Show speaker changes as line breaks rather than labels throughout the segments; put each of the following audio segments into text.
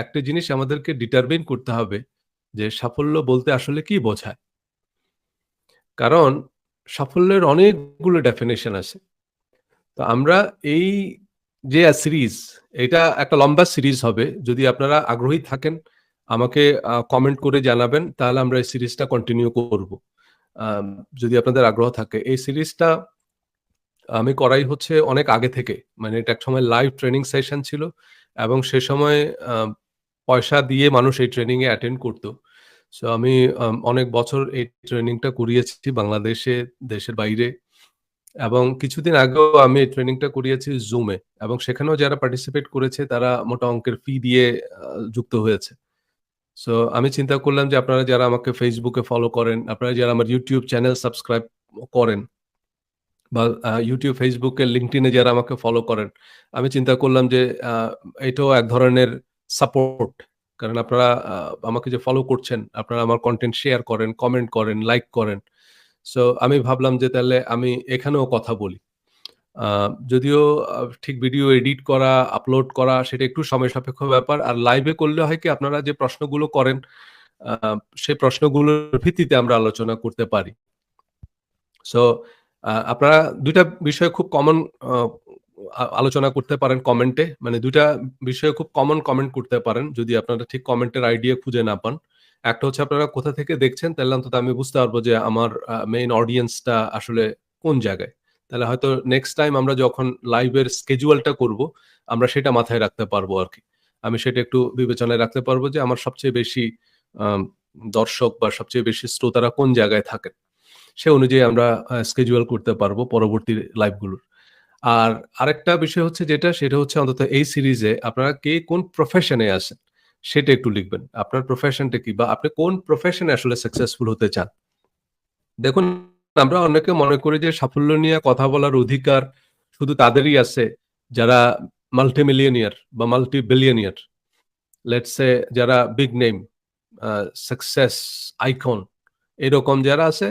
একটা জিনিস আমাদেরকে ডিটারমিন করতে হবে যে সাফল্য বলতে আসলে কি বোঝায়? কারণ সাফল্যের অনেকগুলো ডেফিনিশন আছে। তো আমরা এই যে সিরিজ, এটা একটা লম্বা সিরিজ হবে। যদি আপনারা আগ্রহী থাকেন, আমাকে কমেন্ট করে জানাবেন। তাহলে আমরা এই সিরিজটা কন্টিনিউ করব। আম যদি আপনাদের আগ্রহ থাকে। এই সিরিজটা আমি করাই হচ্ছে অনেক আগে থেকে। মানে এটা একসময় লাইভ ট্রেনিং সেশন ছিল এবং সে সময় আ পয়সা দিয়ে মানুষ এই ট্রেনিং এ অ্যাটেন্ড করত। সো আমি অনেক বছর এই ট্রেনিংটা করিয়েছি বাংলাদেশে, দেশের বাইরে এবং কিছুদিন আগেও আমি এই ট্রেনিংটা করিয়েছি Zoom এ এবং সেখানেও যারা পার্টিসিপেট করেছে তারা মোটা অঙ্কের ফি দিয়ে যুক্ত হয়েছে। সো আমি চিন্তা করলাম যে আপনারা যারা আমাকে Facebook এ ফলো করেন, আপনারা যারা আমার YouTube চ্যানেল সাবস্ক্রাইব করেন বা YouTube, Facebook এ LinkedIn এ যারা আমাকে ফলো করেন, আমি চিন্তা করলাম যে আ এটাও এক ধরনের সাপোর্ট। কারণ আপনারা আমাকে যে ফলো করছেন, আপনারা আমার কনটেন্ট শেয়ার করেন, কমেন্ট করেন, লাইক করেন। সো আমি ভাবলাম যে তাহলে আমি এখানেও কথা বলি। আ যদিও ঠিক ভিডিও এডিট করা, আপলোড করা সেটা একটু সময় সাপেক্ষ ব্যাপার। আর লাইভে করলে হয় কি আপনারা যে প্রশ্নগুলো করেন, আ সেই প্রশ্নগুলোর ভিত্তিতে আমরা আলোচনা করতে পারি। সো আপনারা ২ টা বিষয় খুব কমন আ আলোচনা করতে পারেন কমেন্টে। মানে ২ টা বিষয়ে খুব কমন কমেন্ট করতে পারেন যদি আপনারা ঠিক কমেন্টের আইডিয়া খুঁজে না পান। একটা হচ্ছে আপনারা কোথা থেকে দেখছেন তাহলে অন্তত আমি বুঝতে পারবো যে আমার মেইন অডিয়েন্সটা আসলে কোন জায়গায়। তাহলে হয়তো নেক্সট টাইম আমরা যখন লাইভের schedule-টা করব, আমরা সেটা মাথায় রাখতে পারবো আরকি। আমি সেটা একটু বিবেচনায় রাখতে পারবো যে আমার সবচেয়ে বেশি আম দর্শক বা সবচেয়ে বেশি শ্রোতারা কোন জায়গায় থাকেন। সে অনুযায়ী আমরা schedule করতে পারবো পরবর্তী লাইভগুলোর। আর আরেকটা বিষয় হচ্ছে যেটা, সেটা হচ্ছে অন্তত এই সিরিজে আপনারা কে কোন প্রফেশনে আছেন, সেটা একটু লিখবেন। আপনার প্রফেশনটা কি? বা আপনি কোন প্রফেশনে আসলে সাকসেসফুল হতে চান? দেখুন, আমরা অনেকে মনে করি যে সাফল্য নিয়ে কথা বলার অধিকার শুধু তাদেরই আছে যারা মাল্টিমিলিয়নিয়ার বা মাল্টি-বিলিয়নিয়ার। লেটস সে যারা বিগ নেম, আ সাকসেস আইকন এরকম যারা আছে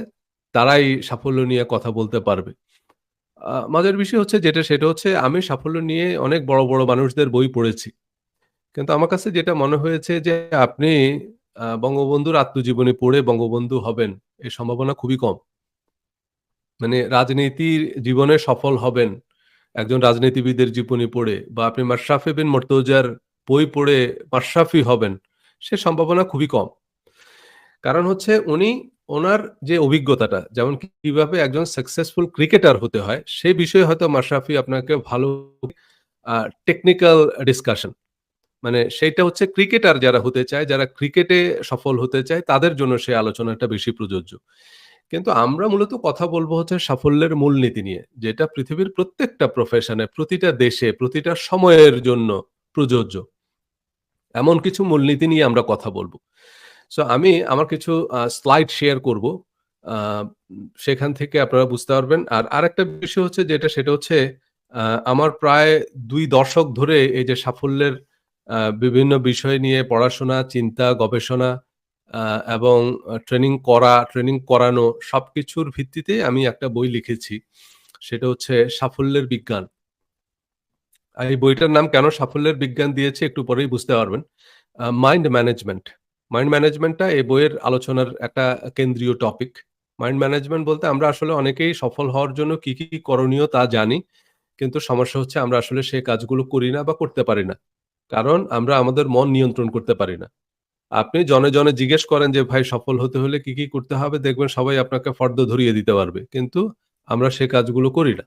তারাই সাফল্য নিয়ে কথা বলতে পারবে। মজার বিষয় হচ্ছে যেটা সেটা হচ্ছে আমি সাফল্য নিয়ে অনেক বড়, বড় মানুষদের বই পড়েছি। কিন্তু আমার কাছে যেটা মনে হয়েছে যে আপনি বঙ্গবন্ধুর আত্মজীবনী পড়ে বঙ্গবন্ধু হবেন এর সম্ভাবনা খুবই কম। মানে রাজনীতির জীবনে সফল হবেন একজন রাজনীতিবিদের জীবনী পড়ে বা আপনি মাশরাফি বিন মুর্তজার বই পড়ে মাশরাফি হবেন, সে সম্ভাবনা খুবই কম। কারণ হচ্ছে উনি ওনার যে অভিজ্ঞতাটা যেমন কিভাবে একজন সাকসেসফুল ক্রিকেটার হতে হয়, সে বিষয়ে হয়তো মাশরাফি আপনাকে ভালো আ টেকনিক্যাল ডিসকাশন মানে সেইটা হচ্ছে ক্রিকেটার যারা হতে চায়, যারা ক্রিকেটে সফল হতে চায় তাদের জন্য সেই আলোচনাটা বেশি প্রযোজ্য। কিন্তু আমরা মূলত কথা বলব হচ্ছে সাফল্যের মূলনীতি নিয়ে। যেটা পৃথিবীর প্রত্যেকটা প্রফেশনে, প্রতিটা দেশে, প্রতিটা সময়ের জন্য প্রযোজ্য। এমন কিছু মূলনীতি নিয়ে আমরা কথা বলব। সো আমি আমার কিছু স্লাইড শেয়ার করব। আ সেখান থেকে আপনারা বুঝতে পারবেন। আর আরেকটা বিষয় হচ্ছে যেটা সেটা হচ্ছে আ আমার প্রায় ২ দশক ধরে এই যে সাফল্যের বিভিন্ন বিষয় নিয়ে পড়াশোনা, চিন্তা, গবেষণা আ এবং ট্রেনিং করা, ট্রেনিং করানো সবকিছুর ভিত্তিতে আমি একটা বই লিখেছি। সেটা হচ্ছে সাফল্যের বিজ্ঞান। আর এই বইটার নাম কেন সাফল্যের বিজ্ঞান দিয়েছি একটু পরেই বুঝতে পারবেন। Mind management. মাইন্ড ম্যানেজমেন্টটা এই বইয়ের আলোচনার একটা কেন্দ্রীয় টপিক। মাইন্ড ম্যানেজমেন্ট বলতে আমরা আসলে অনেকেই সফল হওয়ার জন্য কি, কি করণীয় তা জানি। কিন্তু সমস্যা হচ্ছে আমরা আসলে সেই কাজগুলো করি না বা করতে পারি না। কারণ আমরা আমাদের মন নিয়ন্ত্রণ করতে পারি না। আপনি জনে, জনে জিজ্ঞেস করেন যে ভাই সফল হতে হলে কি, কি করতে হবে? দেখবেন সবাই আপনাকে ফর্দ ধরিয়ে দিতে পারবে। কিন্তু আমরা সে কাজগুলো করি না।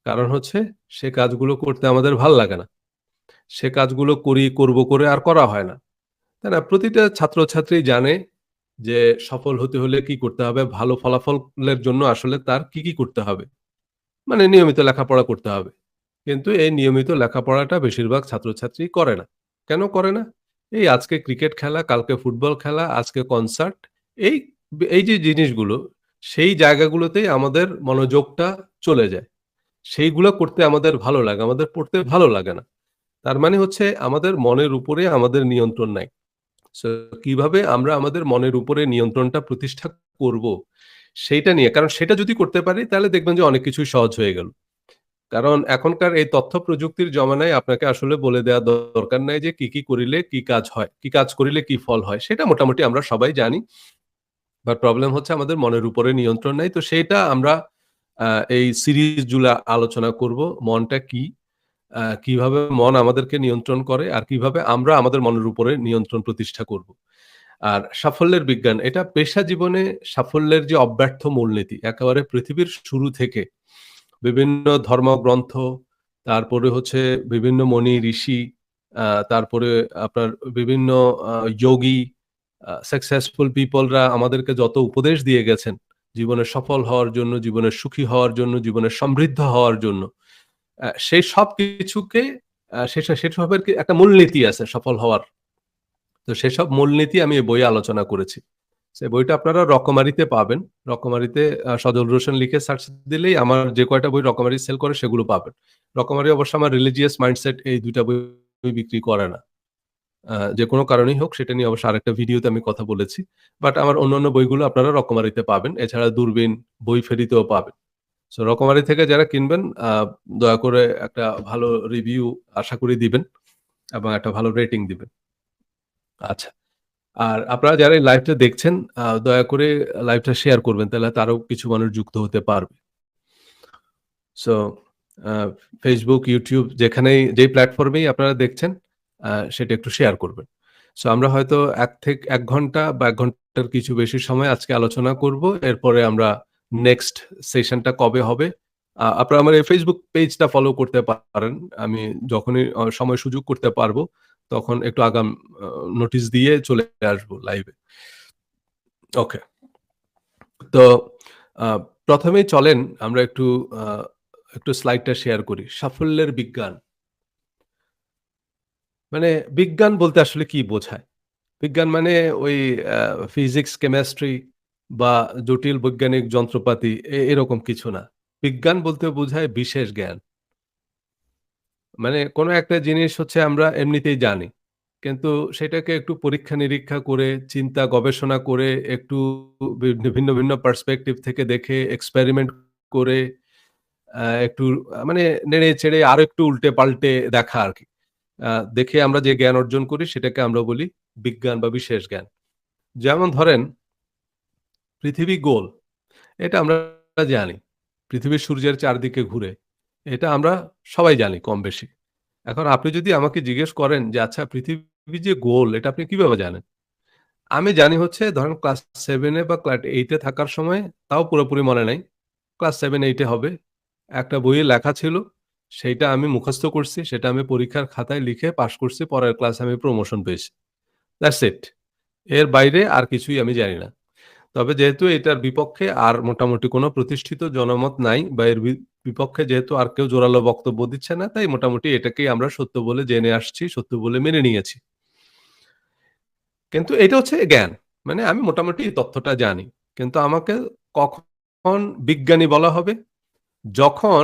কারণ হচ্ছে সে কাজগুলো করতে আমাদের ভাল লাগে না। সে কাজগুলো করি, করব করে আর করা হয় না। তাই না? প্রতিটা ছাত্রছাত্রী জানে যে সফল হতে হলে কি করতে হবে? ভালো ফলাফলের জন্য আসলে তার কি, কি করতে হবে? মানে নিয়মিত লেখাপড়া করতে হবে। কিন্তু এই নিয়মিত লেখাপড়াটা বেশিরভাগ ছাত্রছাত্রী করে না। কেন করে না? এই আজকে ক্রিকেট খেলা, কালকে ফুটবল খেলা, আজকে কনসার্ট এই এই যে জিনিসগুলো সেই জায়গাগুলোতেই আমাদের মনোযোগটা চলে যায়। সেইগুলা করতে আমাদের ভালো লাগে। আমাদের পড়তে ভালো লাগে না। তার মানে হচ্ছে আমাদের মনের উপরে আমাদের নিয়ন্ত্রণ নাই। সো কিভাবে আমরা আমাদের মনের উপরে নিয়ন্ত্রণটা প্রতিষ্ঠা করব, সেইটা নিয়ে কারণ সেটা যদি করতে পারি তাহলে দেখবেন যে অনেক কিছুই সহজ হয়ে গেল। কারণ এখনকার এই তথ্য প্রযুক্তির জমানায় আপনাকে আসলে বলে দেয়া দরকার নাই যে কি করিলে কি কাজ হয়, কি কাজ করিলে কি ফল হয়। সেটা মোটামুটি আমরা সবাই জানি। বাট প্রবলেম হচ্ছে আমাদের মনের উপরে নিয়ন্ত্রণ নাই। তো সেইটা আমরা আ এই সিরিজ জুড়ে আলোচনা করব। মনটা কি? কিভাবে মন আমাদেরকে নিয়ন্ত্রণ করে আর কিভাবে আমরা আমাদের মনের উপরে নিয়ন্ত্রণ প্রতিষ্ঠা করব। আর সাফল্যের বিজ্ঞান এটা পেশা জীবনে সাফল্যের যে অব্যর্থ মূলনীতি একেবারে পৃথিবীর শুরু থেকে বিভিন্ন ধর্মগ্রন্থ, তারপরে হচ্ছে বিভিন্ন মনি ঋষি, তারপরে আপনার বিভিন্ন যোগী, সাকসেসফুল পিপলরা আমাদেরকে যত উপদেশ দিয়ে গেছেন, জীবনে সফল হওয়ার জন্য, জীবনে সুখী হওয়ার জন্য, জীবনে সমৃদ্ধ হওয়ার জন্য। সেই সবকিছুকে সেসবের কি একটা মূলনীতি আছে সফল হওয়ার। তো সেসব মূলনীতি আমি এই বইয়ে আলোচনা করেছি। সেই বইটা আপনারা রকমারিতে পাবেন। রকমারিতে সজল হোসেন লিখে সার্চ দিলেই আমার যে কয়টা বই রকমারি সেল করে সেগুলো পাবেন। রকমারি অবশ্য আমার রিলিজিয়াস মাইন্ডসেট এই ২ টা বই বিক্রি করে না। যেকোনো কারণেই হোক সেটা নিয়ে অবশ্য আরেকটা ভিডিওতে আমি কথা বলেছি। বাট আমার অন্যান্য বইগুলো আপনারা রকমারিতে পাবেন। এছাড়া দূরবীন, বই ফেরিতেও পাবেন। সো রকমারি থেকে যারা কিনবেন দয়া করে একটা ভালো রিভিউ আশা করি দিবেন এবং একটা ভালো রেটিং দিবেন। আচ্ছা। আর আপনারা যারা এই লাইভটা দেখছেন দয়া করে লাইভটা শেয়ার করবেন। তাহলে হয়তো আরো কিছু মানুষ যুক্ত হতে পারবে। সো আ Facebook, YouTube যেই প্ল্যাটফর্মেই আপনারা দেখছেন সেটা একটু শেয়ার করবেন। সো আমরা হয়তো ১ ঘন্টা বা ১ ঘন্টার কিছু বেশি সময় আজকে আলোচনা করব। এরপরে আমরা নেক্সট সেশনটা কবে হবে? আপনারা আমার এই Facebook পেজটা ফলো করতে পারেন। আমি যখনই সময় সুযোগ করতে পারবো, তখন একটু আগাম আ নোটিস দিয়ে চলে আসবো লাইভে। ওকে। তো আ ১ম এই চলেন আমরা আ একটু স্লাইডটা শেয়ার করি। সাফল্যের বিজ্ঞান। মানে বিজ্ঞান বলতে আসলে কি বোঝায়? বিজ্ঞান মানে ওই আ ফিজিক্স, কেমিস্ট্রি বা জটিল বৈজ্ঞানিক যন্ত্রপাতি এরকম কিছু না। বিজ্ঞান বলতে বোঝায় বিশেষ জ্ঞান। মানে কোন একটা জিনিস হচ্ছে আমরা এমনিতেই জানি। কিন্তু সেটাকে একটু পরীক্ষা-নিরীক্ষা করে, চিন্তা গবেষণা করে, একটু ভিন্ন পার্সপেক্টিভ থেকে দেখে, এক্সপেরিমেন্ট করে, একটু মানে নেড়ে-চেড়ে আরেকটু উল্টে-পাল্টে দেখা আরকি। আ দেখে আমরা যে জ্ঞান অর্জন করি সেটাকে আমরা বলি বিজ্ঞান বা বিশেষ জ্ঞান। যেমন ধরেন পৃথিবী গোল। এটা আমরা জানি। পৃথিবী সূর্যের চারদিকে ঘুরে। এটা আমরা সবাই জানি কমবেশি। এখন আপনি যদি আমাকে জিজ্ঞেস করেন যে, "আচ্ছা পৃথিবী যে গোল এটা আপনি কিভাবে জানেন?" আমি জানি হচ্ছে ধরেন ক্লাস 7 এ বা ক্লাস 8 এ থাকার সময় তাও পুরোপুরি মনে নাই। ক্লাস 7-8 এ হবে। একটা বইয়ে লেখা ছিল। সেইটা আমি মুখস্থ করছি। সেটা আমি পরীক্ষার খাতায় লিখে পাস করছি। পরের ক্লাসে আমি প্রমোশন পেয়েছি। That's it. এর বাইরে আর কিছুই আমি জানি না। তবে যেহেতু এটার বিপক্ষে আর মোটামুটি কোনো প্রতিষ্ঠিত জনমত নাই বা এর বিপক্ষে যেহেতু আর কেউ জোরালো বক্তব্য দিচ্ছে না, তাই মোটামুটি এটাকেই আমরা সত্য বলে জেনে আসছি, সত্য বলে মেনে নিয়েছি। কিন্তু এটা হচ্ছে জ্ঞান। মানে আমি মোটামুটি এই তথ্যটা জানি। কিন্তু আমাকে কখন বিজ্ঞানী বলা হবে? যখন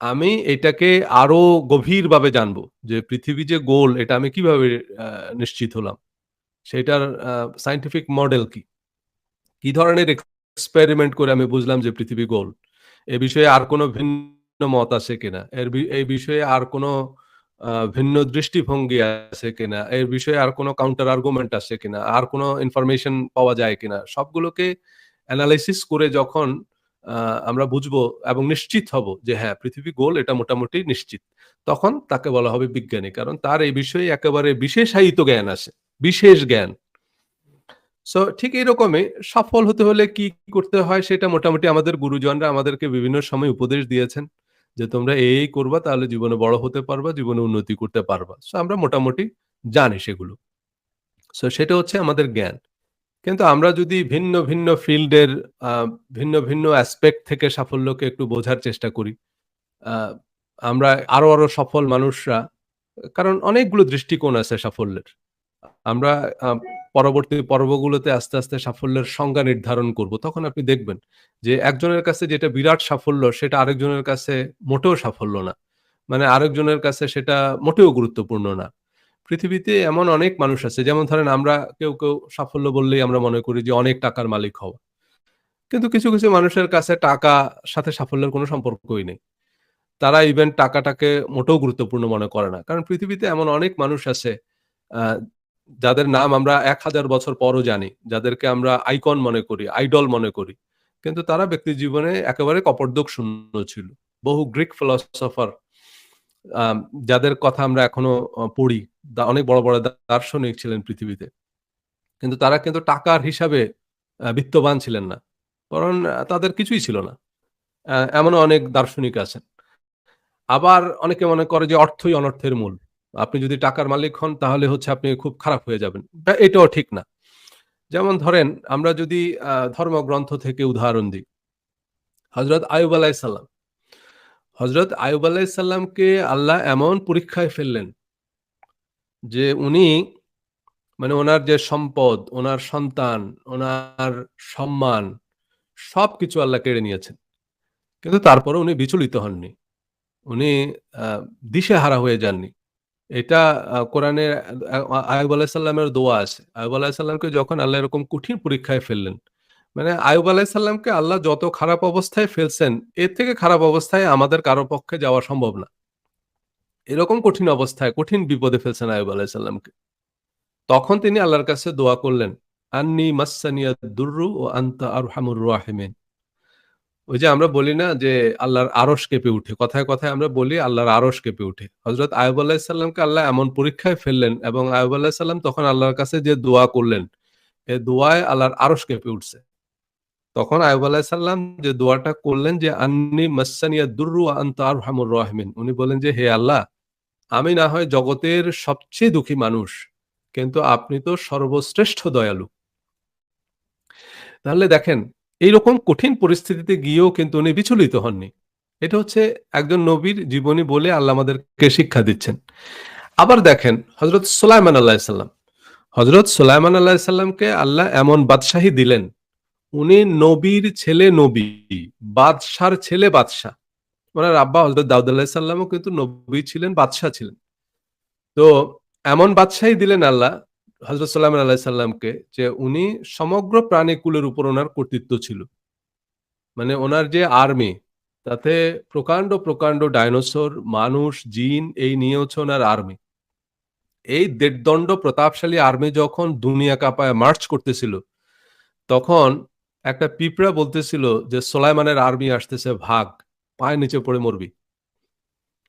আমি এটাকে আরো গভীরভাবে জানবো যে পৃথিবী যে গোল এটা আমি কিভাবে আ নিশ্চিত হলাম? সেটার সায়েন্টিফিক মডেল কি? কি ধরনের এক্সপেরিমেন্ট করে আমি বুঝলাম যে পৃথিবী গোল? এ বিষয়ে আর কোন ভিন্ন মত আছে কিনা? এই বিষয়ে আর কোন ভিন্ন দৃষ্টিভঙ্গি আছে কিনা? এর বিষয়ে আর কোন কাউন্টার আর্গুমেন্ট আছে কিনা? আর কোন ইনফরমেশন পাওয়া যায় কিনা? সবগুলোকে এনালাইসিস করে যখন আ আমরা বুঝবো এবং নিশ্চিত হব যে হ্যাঁ, পৃথিবী গোল এটা মোটামুটি নিশ্চিত। তখন তাকে বলা হবে বিজ্ঞানী। কারণ তার এই বিষয়ে একেবারে বিশেষায়িত জ্ঞান আছে। বিশেষ জ্ঞান। সো ঠিক এইরকমই সফল হতে হলে কি করতে হয় সেটা মোটামুটি আমাদের গুরুজনরা আমাদেরকে বিভিন্ন সময় উপদেশ দিয়েছেন। যে তোমরা এই করবা তাহলে জীবনে বড় হতে পারবা, জীবনে উন্নতি করতে পারবা। সো আমরা মোটামুটি জানি সেগুলো। সো সেটা হচ্ছে আমাদের জ্ঞান। কিন্তু আমরা যদি ভিন্ন ফিল্ডের আ ভিন্ন অ্যাসপেক্ট থেকে সাফল্যকে একটু বোঝার চেষ্টা করি। আ আমরা আরো সফল মানুষরা কারণ অনেকগুলো দৃষ্টিকোণ আছে সাফল্যের। আমরা আ পরবর্তী পর্বগুলোতে আস্তে সাফল্যের সংজ্ঞা নির্ধারণ করব। তখন আপনি দেখবেন যে একজনের কাছে যেটা বিরাট সাফল্য সেটা আরেকজনের কাছে মোটেও সাফল্য না। মানে আরেকজনের কাছে সেটা মোটেও গুরুত্বপূর্ণ না। পৃথিবীতে এমন অনেক মানুষ আছে যেমন ধরেন আমরা কেউ সাফল্য বললেই আমরা মনে করি যে অনেক টাকার মালিক হওয়া। কিন্তু কিছু মানুষের কাছে টাকা সাথে সাফল্যের কোনো সম্পর্কই নেই। তারা ইভেন টাকাটাকে মোটেও গুরুত্বপূর্ণ মনে করে না। কারণ পৃথিবীতে এমন অনেক মানুষ আছে আ যাদের নাম আমরা ১,০০০ বছর পরও জানি। যাদেরকে আমরা আইকন মনে করি, আইডল মনে করি। কিন্তু তারা ব্যক্তি জীবনে একেবারে কপর্দক শূন্য ছিল। বহু গ্রিক ফিলসোফার যাদের কথা আমরা এখনো পড়ি। অনেক বড়, বড় দার্শনিক ছিলেন পৃথিবীতে। কিন্তু তারা কিন্তু টাকার হিসাবে বিত্তবান ছিলেন না। বরং তাদের কিছুই ছিল না। এমনও অনেক দার্শনিক আছেন। আবার অনেকে মনে করে যে অর্থই অনর্থের মূল। আপনি যদি টাকার মালিক হন তাহলে হচ্ছে আপনি খুব খারাপ হয়ে যাবেন। এটাও ঠিক না। যেমন ধরেন আমরা যদি ধর্মগ্রন্থ থেকে উদাহরণ দিই। হযরত আইয়ুব আলাইহিস সালাম। হযরত আইয়ুব আলাইহিস সালামকে আল্লাহ এমন পরীক্ষায় ফেললেন যে উনি মানে উনার যে সম্পদ, উনার সন্তান, উনার সম্মান সবকিছু আল্লাহ কেড়ে নিয়েছেন। কিন্তু তারপরেও উনি বিচলিত হননি। উনি আ দিশেহারা হয়ে যাননি। এটা কোরআনে আয়ুব আলাইহিস সালামের দোয়া আছে। আয়ুব আলাইহিস সালামকে যখন আল্লাহ এরকম কঠিন পরীক্ষায় ফেললেন, মানে আয়ুব আলাইহিস সালামকে আল্লাহ যত খারাপ অবস্থায় ফেলছেন, এর থেকে খারাপ অবস্থায় আমাদের কারো পক্ষে যাওয়া সম্ভব না। এরকম কঠিন অবস্থায়, কঠিন বিপদে ফেলছেন আয়ুব আলাইহিস সালামকে। তখন তিনি আল্লাহর কাছে দোয়া করলেন, আন্নি মাসসানিয়াদ দুররু ওয়া আনতা আরহামুর রাহিমিন। ওই যে আমরা বলি না যে আল্লাহর আরশ কেঁপে উঠে। কথায়, কথায় আমরা বলি আল্লাহর আরশ কেঁপে উঠে। হযরত আইয়ুব আলাইহিস সালামকে আল্লাহ এমন পরীক্ষায় ফেললেন এবং আইয়ুব আলাইহিস সালাম তখন আল্লাহর কাছে যে দোয়া করলেন, এ দোয়ায় আল্লাহর আরশ কেঁপে উঠছে। তখন আইয়ুব আলাইহিস সালাম যে দোয়াটা করলেন যে আন্নি মাসসানিয়াদ দুররু ওয়া আনতা আরহামুর রাহিমিন। উনি বলেন যে, "হে আল্লাহ, আমি না হয় জগতের সবচেয়ে দুঃখী মানুষ, কিন্তু আপনি তো সর্বশ্রেষ্ঠ দয়ালু।" তাহলে দেখেন, এইরকম কঠিন পরিস্থিতিতে গিয়েও কিন্তু উনি বিচলিত হননি। এটা হচ্ছে একজন নবীর জীবনী বলে আল্লাহ আমাদেরকে শিক্ষা দিচ্ছেন। আবার দেখেন হযরত সুলাইমান আলাইহিস সালাম। হযরত সুলাইমান আলাইহিস সালামকে আল্লাহ এমন বাদশাহী দিলেন, উনি নবীর ছেলে নবী, বাদশার ছেলে বাদশাহ। উনার আব্বা হযরত দাউদ আলাইহিস সালামও কিন্তু নবী ছিলেন, বাদশাহ ছিলেন। তো এমন বাদশাহী দিলেন আল্লাহ হযরত সুলাইমান আলাইহিস সালামকে যে উনি সমগ্র প্রাণীকুলের উপর উনার কর্তৃত্ব ছিল। মানে উনার যে আর্মি তাতে প্রকান্ড, প্রকান্ড ডাইনোসর, মানুষ, জিন এই নিয়ে হচ্ছে উনার আর্মি। এই দেড়দণ্ড প্রতাপশালী আর্মি যখন দুনিয়া কাঁপায় মার্চ করতেছিল, তখন একটা পিঁপড়া বলতেছিল যে, "সোলাইমানের আর্মি আসতেছে ভাগ, পায়ের নিচে পড়ে মরবি।"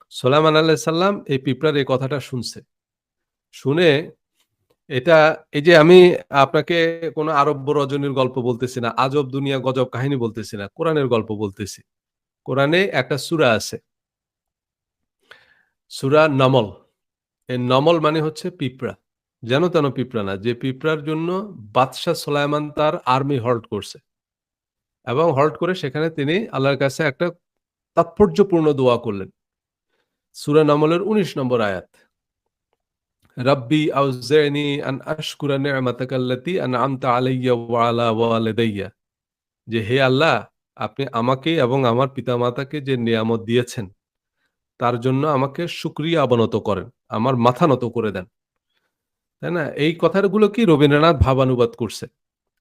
সোলাইমান আলাইহিস সালাম এই পিঁপড়ার এই কথাটা শুনছে। শুনে এটা এই যে আমি আপনাকে কোন আরব্য রজনীর গল্প বলতেছি না, আজব দুনিয়া গজব কাহিনী বলতেছি না, কোরআনের গল্প বলতেছি। কোরআনে একটা সূরা আছে। সূরা নমল। এই নমল মানে হচ্ছে পিঁপড়া। যেন তেন পিঁপড়া না। যে পিঁপড়ার জন্য বাদশা সুলাইমান তার আর্মি হল্ট করছে। এবং হল্ট করে সেখানে তিনি আল্লাহর কাছে একটা তাৎপর্যপূর্ণ দোয়া করলেন। সূরা নমলের ১৯ নম্বর আয়াত। রাব্বি আউজি'নি আন আশকুরা নি'মাতাকাল্লাতী আন'আমতা আলাইয়া ওয়া আলা ওয়ালিদাইয়া। যে হে আল্লাহ, আপনি আমাকে এবং আমার পিতামাতাকে যে নিয়ামত দিয়েছেন, তার জন্য আমাকে শুকরিয়া অবনত করেন। আমার মাথা নত করে দেন। তাই না? এই কথাগুলো কি রবীন্দ্রনাথ ভাবানুবাদ করছে।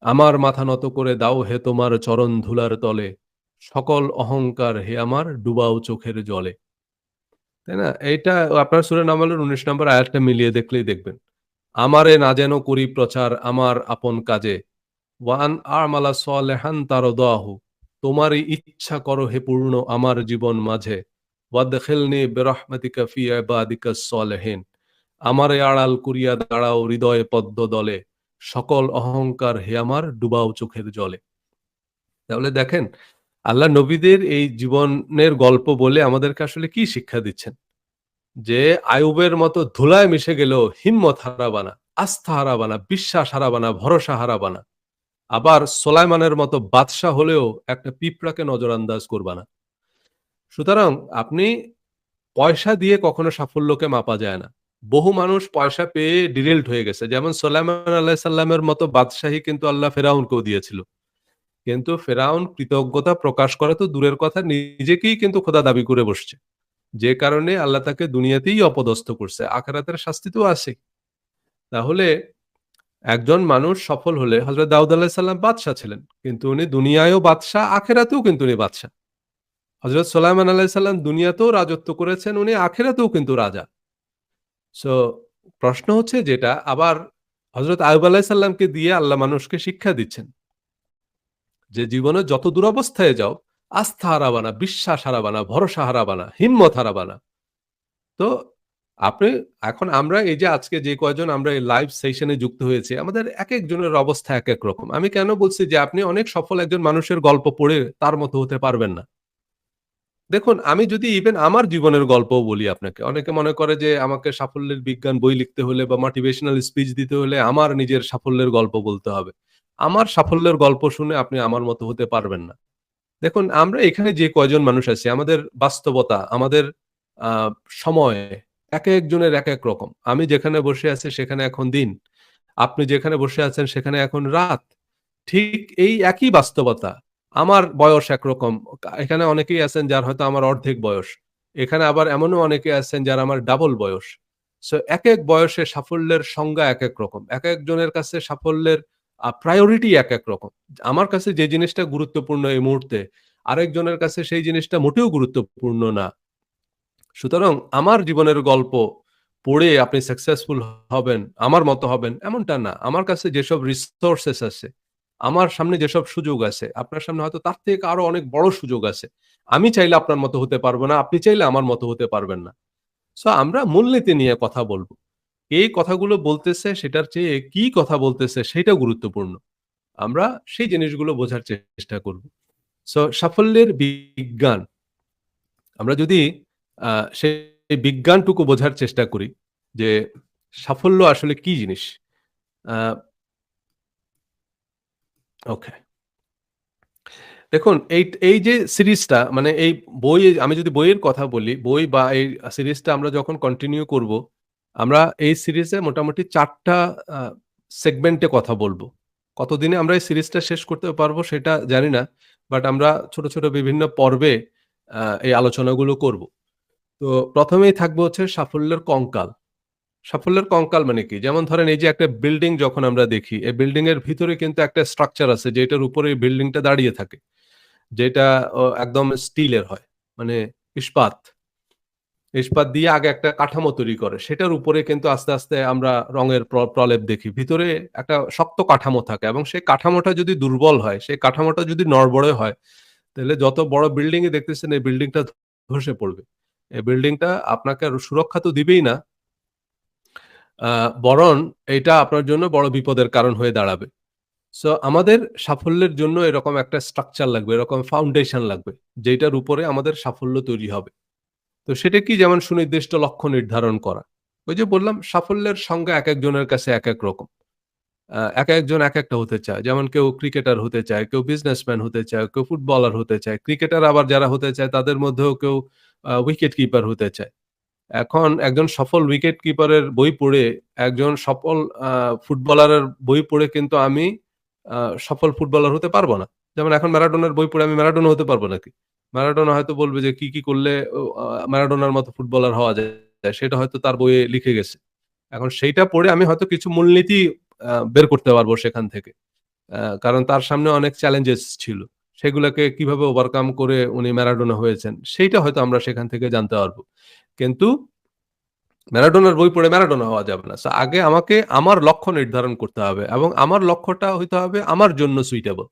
আমার মাথা নত করে দাও হে তোমার চরণ ধুলার তলে, সকল অহংকার হে আমার ডুবাও চোখের জলে। তাই না? এইটা আপনার সূরা নামলের ১৯ নম্বর আয়াতটা মিলিয়ে দেখলেই দেখবেন। আমারে না যেন করি প্রচার আমার আপন কাজে, ওয়ান আমালা সলেহান তারদাহু। তোমারই ইচ্ছা করো হে পূর্ণ আমার জীবন মাঝে। ওয়াদখিলনি বিরহমাতিকা ফি ইবাদিকাস সলিহিন। আমারে আড়াল করিয়া দাঁড়াও হৃদয়ে পদ্ম দলে, সকল অহংকার হে আমার ডুবাও চোখের জলে। তাহলে দেখেন আল্লাহ নবীদের এই জীবনের গল্প বলে আমাদেরকে আসলে কি শিক্ষা দিচ্ছেন? যে আইয়ুবের মতো ধুলায় মিশে গেলেও হিম্মত হারাবা না, আস্থা হারাবা না, বিশ্বাস হারাবা না, ভরসা হারাবা না। আবার সোলাইমানের মতো বাদশা হলেও একটা পিঁপড়াকে নজরান্দাজ করবা না। সুতরাং আপনি পয়সা দিয়ে কখনো সাফল্যকে মাপা যায় না। বহু মানুষ পয়সা পেয়ে ডিরেল্ট হয়ে গেছে। যেমন সোলাইমান আলাইহিস সালামের মতো বাদশাহী কিন্তু আল্লাহ ফেরাউনকেও দিয়েছিল। কিন্তু ফেরাউন কৃতজ্ঞতা প্রকাশ করা তো দূরের কথা, নিজেকেই কিন্তু খোদা দাবি করে বসছে। যে কারণে আল্লাহ তাকে দুনিয়াতেই অপদস্থ করছে। আখিরাতের শাস্তি তো আছেই। তাহলে একজন মানুষ সফল হলে হযরত দাউদ আলাইহিস সালাম বাদশা ছিলেন। কিন্তু উনি দুনিয়ায়ও বাদশা, আখিরাতেও কিন্তু উনি বাদশা। হযরত সুলাইমান আলাইহিস সালাম দুনিয়াতেও রাজত্ব করেছেন, উনি আখিরাতেও কিন্তু রাজা। সো প্রশ্ন হচ্ছে যেটা আবার হযরত আইয়ুব আলাইহিস সালামকে দিয়ে আল্লাহ মানুষকে শিক্ষা দিচ্ছেন যে জীবনে যত দুরবস্থায় যাও, আস্থা হারাবা না, বিশ্বাস হারাবা না, ভরসা হারাবা না, হিম্মত হারাবা না। তো আপনি এখন আমরা এই যে আজকে যে কয়জন আমরা এই লাইভ সেশনে যুক্ত হয়েছি, আমাদের একেক জনের অবস্থা একেক রকম। আমি কেন বলছি যে আপনি অনেক সফল একজন মানুষের গল্প পড়ে তার মতো হতে পারবেন না। দেখুন আমি যদি ইভেন আমার জীবনের গল্পও বলি আপনাকে। অনেকে মনে করে যে আমাকে সাফল্যের বিজ্ঞান বই লিখতে হলে বা মোটিভেশনাল স্পিচ দিতে হলে আমার নিজের সাফল্যের গল্প বলতে হবে। আমার সাফল্যের গল্প শুনে আপনি আমার মতো হতে পারবেন না। দেখুন আমরা এখানে যে কয়জন মানুষ আছি আমাদের বাস্তবতা, আমাদের আ সময় একেকজনের একেক রকম। আমি যেখানে বসে আছি সেখানে এখন দিন। আপনি যেখানে বসে আছেন সেখানে এখন রাত। ঠিক এই একই বাস্তবতা। আমার বয়স একরকম। এখানে অনেকেই আছেন যার হয়তো আমার অর্ধেক বয়স। এখানে আবার এমনও অনেকে আছেন যার আমার ডাবল বয়স। সো একেক বয়সে সাফল্যের সংজ্ঞা একেক রকম। একেকজনের কাছে সাফল্যের প্রায়োরিটি একেক রকম। আমার কাছে যে জিনিসটা গুরুত্বপূর্ণ এই মুহূর্তে, আরেকজনের কাছে সেই জিনিসটা মোটেও গুরুত্বপূর্ণ না। সুতরাং আমার জীবনের গল্প পড়ে আপনি সাকসেসফুল হবেন, আমার মতো হবেন এমনটা না। আমার কাছে যেসব রিসোর্সেস আছে, আমার সামনে যেসব সুযোগ আছে, আপনার সামনে হয়তো তার থেকে আরো অনেক বড় সুযোগ আছে। আমি চাইলে আপনার মতো হতে পারব না, আপনি চাইলে আমার মতো হতে পারবেন না। সো আমরা মূলনীতি নিয়ে কথা বলব। কে কথাগুলো বলতেছে সেটার চেয়ে কি কথা বলতেছে সেটা গুরুত্বপূর্ণ। আমরা সেই জিনিসগুলো বোঝার চেষ্টা করব। সো সাফল্যের বিজ্ঞান আমরা যদি আ সেই বিজ্ঞানটুকু বোঝার চেষ্টা করি যে সাফল্য আসলে কি জিনিস? আ ওকে। দেখুন এই যে সিরিজটা মানে এই বই আমি যদি বইয়ের কথা বলি, বই বা এই সিরিজটা আমরা যখন কন্টিনিউ করব, আমরা এই সিরিজে মোটামুটি ৪ টা আ সেগমেন্টে কথা বলব। কতদিনে আমরা এই সিরিজটা শেষ করতে পারবো সেটা জানি না। বাট আমরা ছোট, ছোট বিভিন্ন পর্বে এই আলোচনাগুলো করব। তো ১ম এই থাকবে হচ্ছে সাফল্যের কঙ্কাল। সাফল্যের কঙ্কাল মানে কি? যেমন ধরেন এই যে একটা বিল্ডিং যখন আমরা দেখি, এই বিল্ডিং এর ভিতরে কিন্তু একটা স্ট্রাকচার আছে যেটার উপরে এই বিল্ডিংটা দাঁড়িয়ে থাকে। যেটা একদম স্টিলের হয়। মানে ইস্পাত। ইস্পাত দিয়ে আগে একটা কাঠামো তৈরি করে। সেটার উপরে কিন্তু আস্তে, আস্তে আমরা রঙের প্রলেপ দেখি। ভিতরে একটা শক্ত কাঠামো থাকে এবং সেই কাঠামোটা যদি দুর্বল হয়, সেই কাঠামোটা যদি নড়বড়ে হয়, তাহলে যত বড় বিল্ডিংই দেখতেছেন এই বিল্ডিংটা ধসে পড়বে। এই বিল্ডিংটা আপনাকে সুরক্ষা তো দিবেই না, আ বরং এইটা আপনার জন্য বড় বিপদের কারণ হয়ে দাঁড়াবে। সো আমাদের সাফল্যের জন্য এরকম একটা স্ট্রাকচার লাগবে, এরকম ফাউন্ডেশন লাগবে। যেটার উপরে আমাদের সাফল্য তৈরি হবে। তো সেটা কি যেমন সুনির্দিষ্ট লক্ষ্য নির্ধারণ করা। ওই যে বললাম সাফল্যের সংজ্ঞা একেকজনের কাছে একেক রকম। একেকজন একেকটা হতে চায়। যেমন কেউ ক্রিকেটার হতে চায়, কেউ বিজনেসম্যান হতে চায়, কেউ ফুটবলার হতে চায়। ক্রিকেটার আবার যারা হতে চায় তাদের মধ্যেও কেউ উইকেট কিপার হতে চায়। এখন একজন সফল উইকেট কিপারের বই পড়ে, একজন সফল আ ফুটবলারের বই পড়ে কিন্তু আমি আ সফল ফুটবলার হতে পারব না। যেমন এখন ম্যারাডোনার বই পড়ে আমি ম্যারাডোনা হতে পারব নাকি? ম্যারাডোনা হয়তো বলবে যে কি, কি করলে ও ম্যারাডোনার মতো ফুটবলার হওয়া যায়, সেটা হয়তো তার বইয়ে লিখে গেছে। এখন সেইটা পড়ে আমি হয়তো কিছু মূলনীতি বের করতে পারব সেখান থেকে। কারণ তার সামনে অনেক চ্যালেঞ্জেস ছিল। সেগুলোকে কিভাবে ওভারকাম করে উনি ম্যারাডোনা হয়েছেন, সেইটা হয়তো আমরা সেখান থেকে জানতে পারব। কিন্তু ম্যারাডোনার বই পড়ে ম্যারাডোনা হওয়া যাবে না। সো আগে আমাকে আমার লক্ষ্য নির্ধারণ করতে হবে এবং আমার লক্ষ্যটা হইতে হবে আমার জন্য সুইটেবল।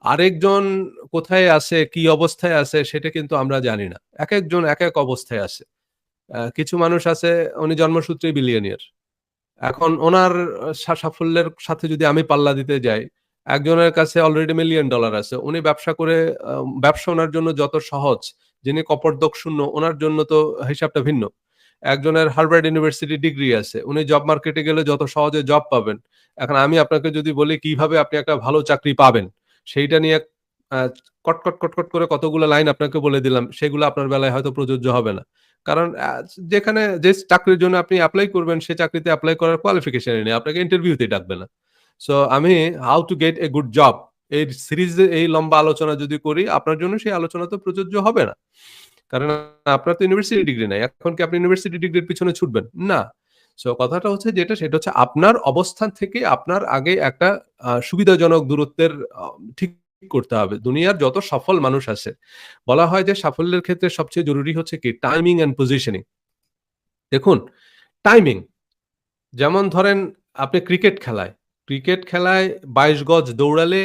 আরেকজন কোথায় আছে, কি অবস্থায় আছে সেটা কিন্তু আমরা জানি না। একেকজন একেক অবস্থায় আছে। কিছু মানুষ আছে উনি জন্মসূত্রেই বিলিয়নিয়ার। এখন উনার সাফল্যের সাথে যদি আমি পাল্লা দিতে যাই, একজনের কাছে অলরেডি মিলিয়ন ডলার আছে। উনি ব্যবসা করে আ ব্যবসা উনার জন্য যত সহজ, যিনি কপর্দক শূন্য উনার জন্য তো হিসাবটা ভিন্ন। একজনের হার্ভার্ড ইউনিভার্সিটি ডিগ্রি আছে। উনি জব মার্কেটে গেলে যত সহজে জব পাবেন। এখন আমি আপনাকে যদি বলি কিভাবে আপনি একটা ভালো চাকরি পাবেন, সেইটা নিয়ে আ কটকট করে কতগুলো লাইন আপনাকে বলে দিলাম, সেগুলো আপনার বেলায় হয়তো প্রযোজ্য হবে না। কারণ যেখানে যে চাকরির জন্য আপনি এপ্লাই করবেন, সে চাকরিতে এপ্লাই করার কোয়ালিফিকেশনই নেই। আপনাকে ইন্টারভিউতেই ডাকবে না। সো আমি how to get a good job এই সিরিজে এই লম্বা আলোচনা যদি করি, আপনার জন্য সেই আলোচনা তো প্রযোজ্য হবে না। কারণ আপনার তো ইউনিভার্সিটি ডিগ্রি নাই। এখন কি আপনি ইউনিভার্সিটি ডিগ্রির পিছনে ছুটবেন? না। সো কথাটা হচ্ছে যেটা সেটা হচ্ছে আপনার অবস্থান থেকে আপনার আগে একটা সুবিধাজনক দূরত্বের ঠিক করতে হবে। দুনিয়ার যত সফল মানুষ আছে, বলা হয় যে সাফল্যের ক্ষেত্রে সবচেয়ে জরুরি হচ্ছে কি টাইমিং অ্যান্ড পজিশনিং। দেখুন, টাইমিং যেমন ধরেন আপনি ক্রিকেট খেলায় ২২ গজ দৌড়ালে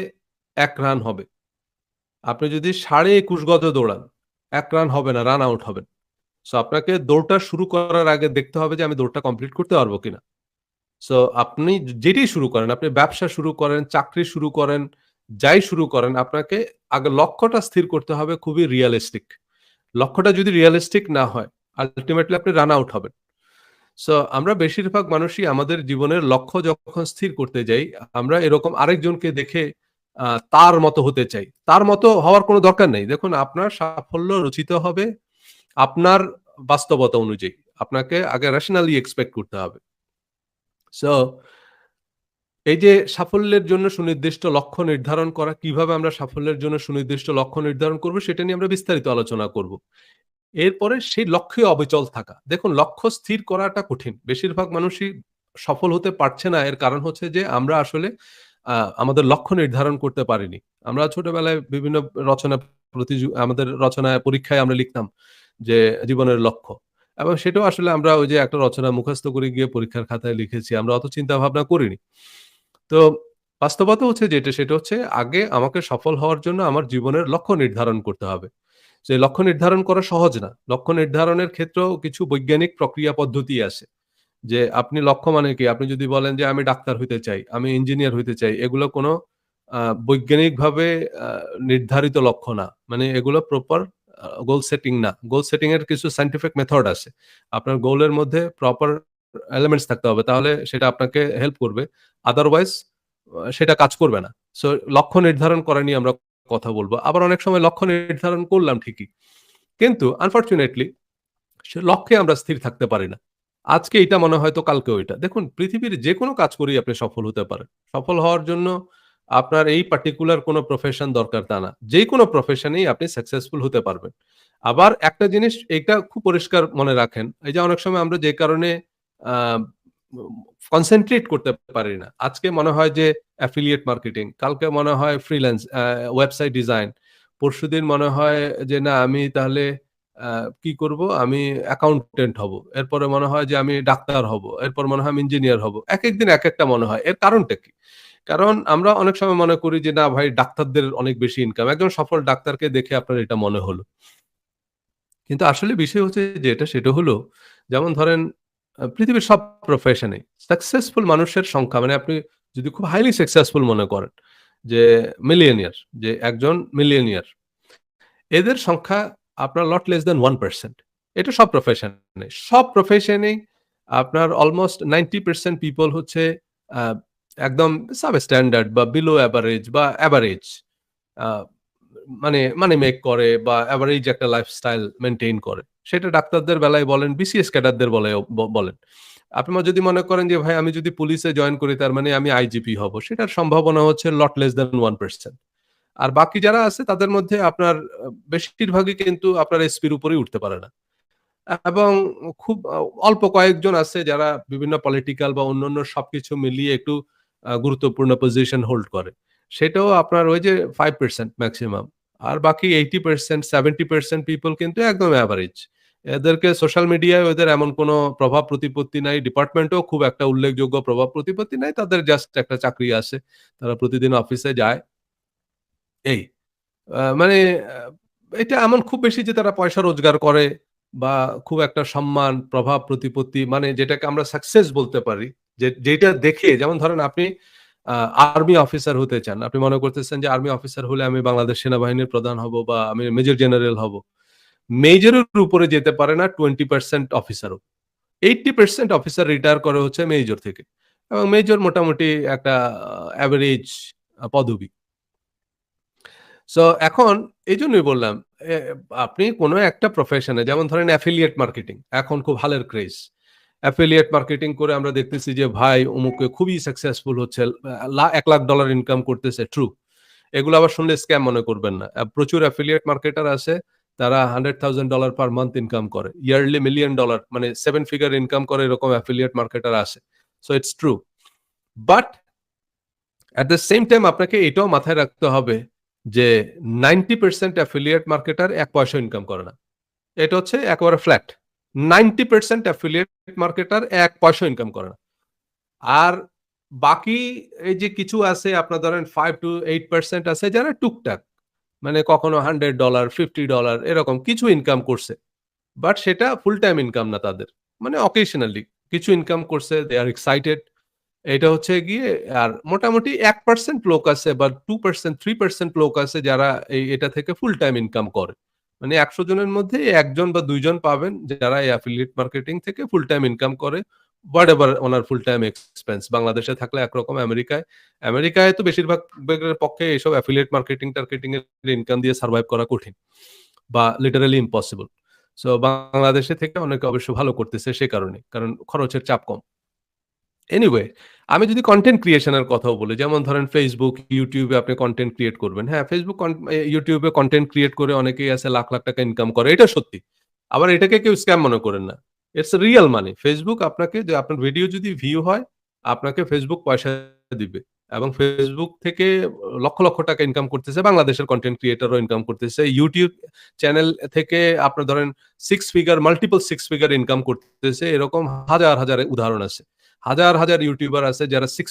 ১ রান হবে। আপনি যদি ২১.৫ গজও দৌড়ান, ১ রান হবে না, রান আউট হবেন। সো আপনাকে দৌড়টা শুরু করার আগে দেখতে হবে যে আমি দৌড়টা কমপ্লিট করতে পারবো কিনা। সো আপনি যেটাই শুরু করেন, আপনি ব্যবসা শুরু করেন, চাকরি শুরু করেন, যাই শুরু করেন, আপনাকে আগে লক্ষ্যটা স্থির করতে হবে খুবই রিয়ালিস্টিক। লক্ষ্যটা যদি রিয়ালিস্টিক না হয়, আল্টিমেটলি আপনি রান আউট হবেন। সো আমরা বেশিরভাগ মানুষই আমাদের জীবনের লক্ষ্য যখন স্থির করতে যাই, আমরা এরকম আরেকজনকে দেখে তার মতো হতে চাই। তার মতো হওয়ার কোনো দরকার নেই। দেখুন আপনার সাফল্য রচিত হবে আপনার বাস্তবতা অনুযায়ী। আপনাকে আগে রেশনালি এক্সপেক্ট করতে হবে। সো এই যে সাফল্যের জন্য সুনির্দিষ্ট লক্ষ্য নির্ধারণ করা, কিভাবে আমরা সাফল্যের জন্য সুনির্দিষ্ট লক্ষ্য নির্ধারণ করব সেটা নিয়ে আমরা বিস্তারিত আলোচনা করব। এরপরে সেই লক্ষ্যে অবিচল থাকা। দেখুন লক্ষ্য স্থির করাটা কঠিন। বেশিরভাগ মানুষই সফল হতে পারছে না। এর কারণ হচ্ছে যে আমরা আসলে আমাদের লক্ষ্য নির্ধারণ করতে পারিনি। আমরা ছোটবেলায় বিভিন্ন রচনা আমাদের রচনায় পরীক্ষায় আমরা লিখতাম যে জীবনের লক্ষ্য। এবং সেটাও আসলে আমরা ওই যে একটা রচনা মুখস্থ করে গিয়ে পরীক্ষার খাতায় লিখেছি। আমরা অত চিন্তা ভাবনা করিনি। তো বাস্তবতা হচ্ছে যেটা সেটা হচ্ছে আগে আমাকে সফল হওয়ার জন্য আমার জীবনের লক্ষ্য নির্ধারণ করতে হবে। যে লক্ষ্য নির্ধারণ করা সহজ না। লক্ষ্য নির্ধারণের ক্ষেত্রেও কিছু বৈজ্ঞানিক প্রক্রিয়া পদ্ধতি আছে। যে আপনি লক্ষ্য মানে কি? আপনি যদি বলেন যে আমি ডাক্তার হইতে চাই, আমি ইঞ্জিনিয়ার হইতে চাই, এগুলো কোনো বৈজ্ঞানিকভাবে আ নির্ধারিত লক্ষ্য না। মানে এগুলো প্রপার গোল সেটিং না। গোল সেটিং এর কিছু সায়েন্টিফিক মেথড আছে। আপনার গোলের মধ্যে প্রপার এলিমেন্টস থাকতে হবে। তাহলে সেটা আপনাকে হেল্প করবে। আদারওয়াইজ সেটা কাজ করবে না। সো লক্ষ্য নির্ধারণ করা নিয়ে আমরা কথা বলব। আবার অনেক সময় লক্ষ্য নির্ধারণ করলাম ঠিকই। কিন্তু আনফরচুনেটলি সে লক্ষ্যে আমরা স্থির থাকতে পারি না। আজকে এইটা মনে হয় তো কালকে ওইটা। দেখুন পৃথিবীর যেকোনো কাজ করেই আপনি সফল হতে পারেন। সফল হওয়ার জন্য আপনার এই পার্টিকুলার কোনো প্রফেশন দরকার তা না। যেকোনো প্রফেশনেই আপনি সাকসেসফুল হতে পারবেন। আবার একটা জিনিস এইটা খুব পরিষ্কার মনে রাখেন। এই যে অনেক সময় আমরা যে কারণে আ কনসেনট্রেট করতে পারি না। আজকে মনে হয় যে অ্যাফিলিয়েট মার্কেটিং, কালকে মনে হয় ফ্রিল্যান্স ওয়েবসাইট ডিজাইন। পরশুদিন মনে হয় যে না আমি তাহলে আ কি করব? আমি অ্যাকাউন্টেন্ট হব। এরপরে মনে হয় যে আমি ডাক্তার হব। এরপর মনে হয় আমি ইঞ্জিনিয়ার হব। একেক দিন একেকটা মনে হয়। এর কারণটা কি? কারণ আমরা অনেক সময় মনে করি যে না ভাই ডাক্তারদের অনেক বেশি ইনকাম। একজন সফল ডাক্তারকে দেখে আপনার এটা মনে হলো। কিন্তু আসলে বিষয় হচ্ছে যেটা সেটা হলো যেমন ধরেন পৃথিবীর সব প্রফেশনে সাকসেসফুল মানুষের সংখ্যা মানে আপনি যদি খুব হাইলি সাকসেসফুল মনে করেন যে মিলিয়নিয়ার যে একজন মিলিয়নিয়ার এদের সংখ্যা আপনার লট লেস দ্যান 1%। এটা সব প্রফেশনে। সব প্রফেশনেই আপনার অলমোস্ট 90% পিপল হচ্ছে আ একদম সাব-স্ট্যান্ডার্ড বা বিলো এভারেজ বা এভারেজ। আ মানে মেক করে বা এভারেজ একটা লাইফস্টাইল মেইনটেইন করে। সেটা ডাক্তারদের বেলায় বলেন, বিসিএস ক্যাডারদের বলায়ও বলেন। আপনি যদি মনে করেন যে ভাই আমি যদি পুলিশে জয়েন করি তার মানে আমি আইজিপি হব। সেটার সম্ভাবনা হচ্ছে লট লেস দ্যান 1%। আর বাকি যারা আছে তাদের মধ্যে আপনার বেশিরভাগই কিন্তু আপনার এসপির উপরেই উঠতে পারে না। এবং খুব অল্প কয়েকজন আছে যারা বিভিন্ন পলিটিক্যাল বা অন্যান্য সবকিছু মিলিয়ে একটু গুরুত্বপূর্ণ পজিশন হোল্ড করে। সেটাও আপনার ওই যে 5% মেক্সিমাম। আর বাকি 80% 70% পিপল কিন্তু একদম এভারেজ। এদেরকে সোশ্যাল মিডিয়ায় ওদের এমন কোনো প্রভাব প্রতিপত্তি নাই। ডিপার্টমেন্টেও খুব একটা উল্লেখযোগ্য প্রভাব প্রতিপত্তি নাই। তাদের জাস্ট একটা চাকরি আছে। তারা প্রতিদিন অফিসে যায়। এই। মানে আ এটা এমন খুব বেশি যে তারা পয়সা রোজগার করে বা খুব একটা সম্মান, প্রভাব, প্রতিপত্তি মানে যেটাকে আমরা সাকসেস বলতে পারি। যেটা দেখে যেমন ধরেন আপনি আ আর্মি অফিসার হতে চান। আপনি মনে করতেছেন যে আর্মি অফিসার হলে আমি বাংলাদেশ সেনাবাহিনীর প্রধান হব বা আমি মেজর জেনারেল হব। মেজরের উপরে যেতে পারে না 20% অফিসারও। 80% অফিসার রিটায়ার করে হচ্ছে মেজর থেকে। এবং মেজর মোটামুটি একটা এভারেজ পদবী। সো এখন এইজন্যই বললাম এ আপনি কোন একটা প্রফেশনে যেমন ধরেন অ্যাফিলিয়েট মার্কেটিং এখন খুব হালের ক্রেজ। অ্যাফিলিয়েট মার্কেটিং করে আমরা দেখতেছি যে ভাই অমুকে খুবই সাকসেসফুল হচ্ছে। $1,00,000 ইনকাম করতেছে ট্রু। এগুলো আবার শুনলে স্ক্যাম মনে করবেন না। প্রচুর অ্যাফিলিয়েট মার্কেটার আছে তারা $100,000 পার মান্থ ইনকাম করে। ইয়ারলি $1,000,000 মানে 7 ফিগার ইনকাম করে এরকম অ্যাফিলিয়েট মার্কেটার আছে। So it's true. But at the same time আপনাকে এটাও মাথায় রাখতে হবে যে 90% অ্যাফিলিয়েট মার্কেটার ১ পয়সা ইনকাম করে না। এটা হচ্ছে একেবারে ফ্ল্যাট। 90% অ্যাফিলিয়েট মার্কেটার ১ পয়সা ইনকাম করে না। আর বাকি এই যে কিছু আছে আপনার ধরেন 5 to 8% আছে যারা টুকটাক। মানে কখনো $100, $50 এরকম কিছু ইনকাম করছে। বাট সেটা ফুল টাইম ইনকাম না তাদের। মানে অকেশনালি কিছু ইনকাম করছে, দে আর এক্সাইটেড। এটা হচ্ছে গিয়ে আর মোটামুটি 1% লোক আছে বা 2%, 3% লোক আছে যারা এটা থেকে ফুল টাইম ইনকাম করে। মানে ১০০ জনের মধ্যে ১ জন বা ২ জন পাবেন যারা এই অ্যাফিলিয়েট মার্কেটিং থেকে ফুল টাইম ইনকাম করে। হোয়াটএভার ওনার ফুল টাইম এক্সপেন্স। বাংলাদেশে থাকলে একরকম, আমেরিকায় তো বেশিরভাগ বেগের পক্ষে এসব অ্যাফিলিয়েট মার্কেটিং এর ইনকাম দিয়ে সারভাইভ করা কঠিন বা লিটারালি ইম্পসিবল। সো বাংলাদেশে থেকে অনেকে অবশ্য ভালো করতেছে সে কারণে। কারণ খরচের চাপ কম। এনিওয়ে, আমি যদি কনটেন্ট ক্রিয়েশন এর কথাও বলি, যেমন ধরেন Facebook, YouTube এ আপনি কনটেন্ট ক্রিয়েট করবেন। হ্যাঁ, YouTube এ কনটেন্ট ক্রিয়েট করে অনেকেই আছে লাখ, লাখ টাকা ইনকাম করে। এটা সত্যি। আবার এটাকে কেউ স্ক্যাম মনে করেন না। It's Real money. Facebook আপনাকে যে আপনার ভিডিও যদি ভিউ হয়, আপনাকে Facebook পয়সা দিবে। এবং Facebook থেকে লক্ষ, লক্ষ টাকা ইনকাম করতেছে। বাংলাদেশের কনটেন্ট ক্রিয়েটরও ইনকাম করতেছে। YouTube চ্যানেল থেকে আপনার ধরেন 6 ফিগার, মাল্টিপল 6 ফিগার ইনকাম করতেছে। এরকম হাজার, হাজার উদাহরণ আছে। হাজার, হাজার ইউটিউবার আছে যারা 6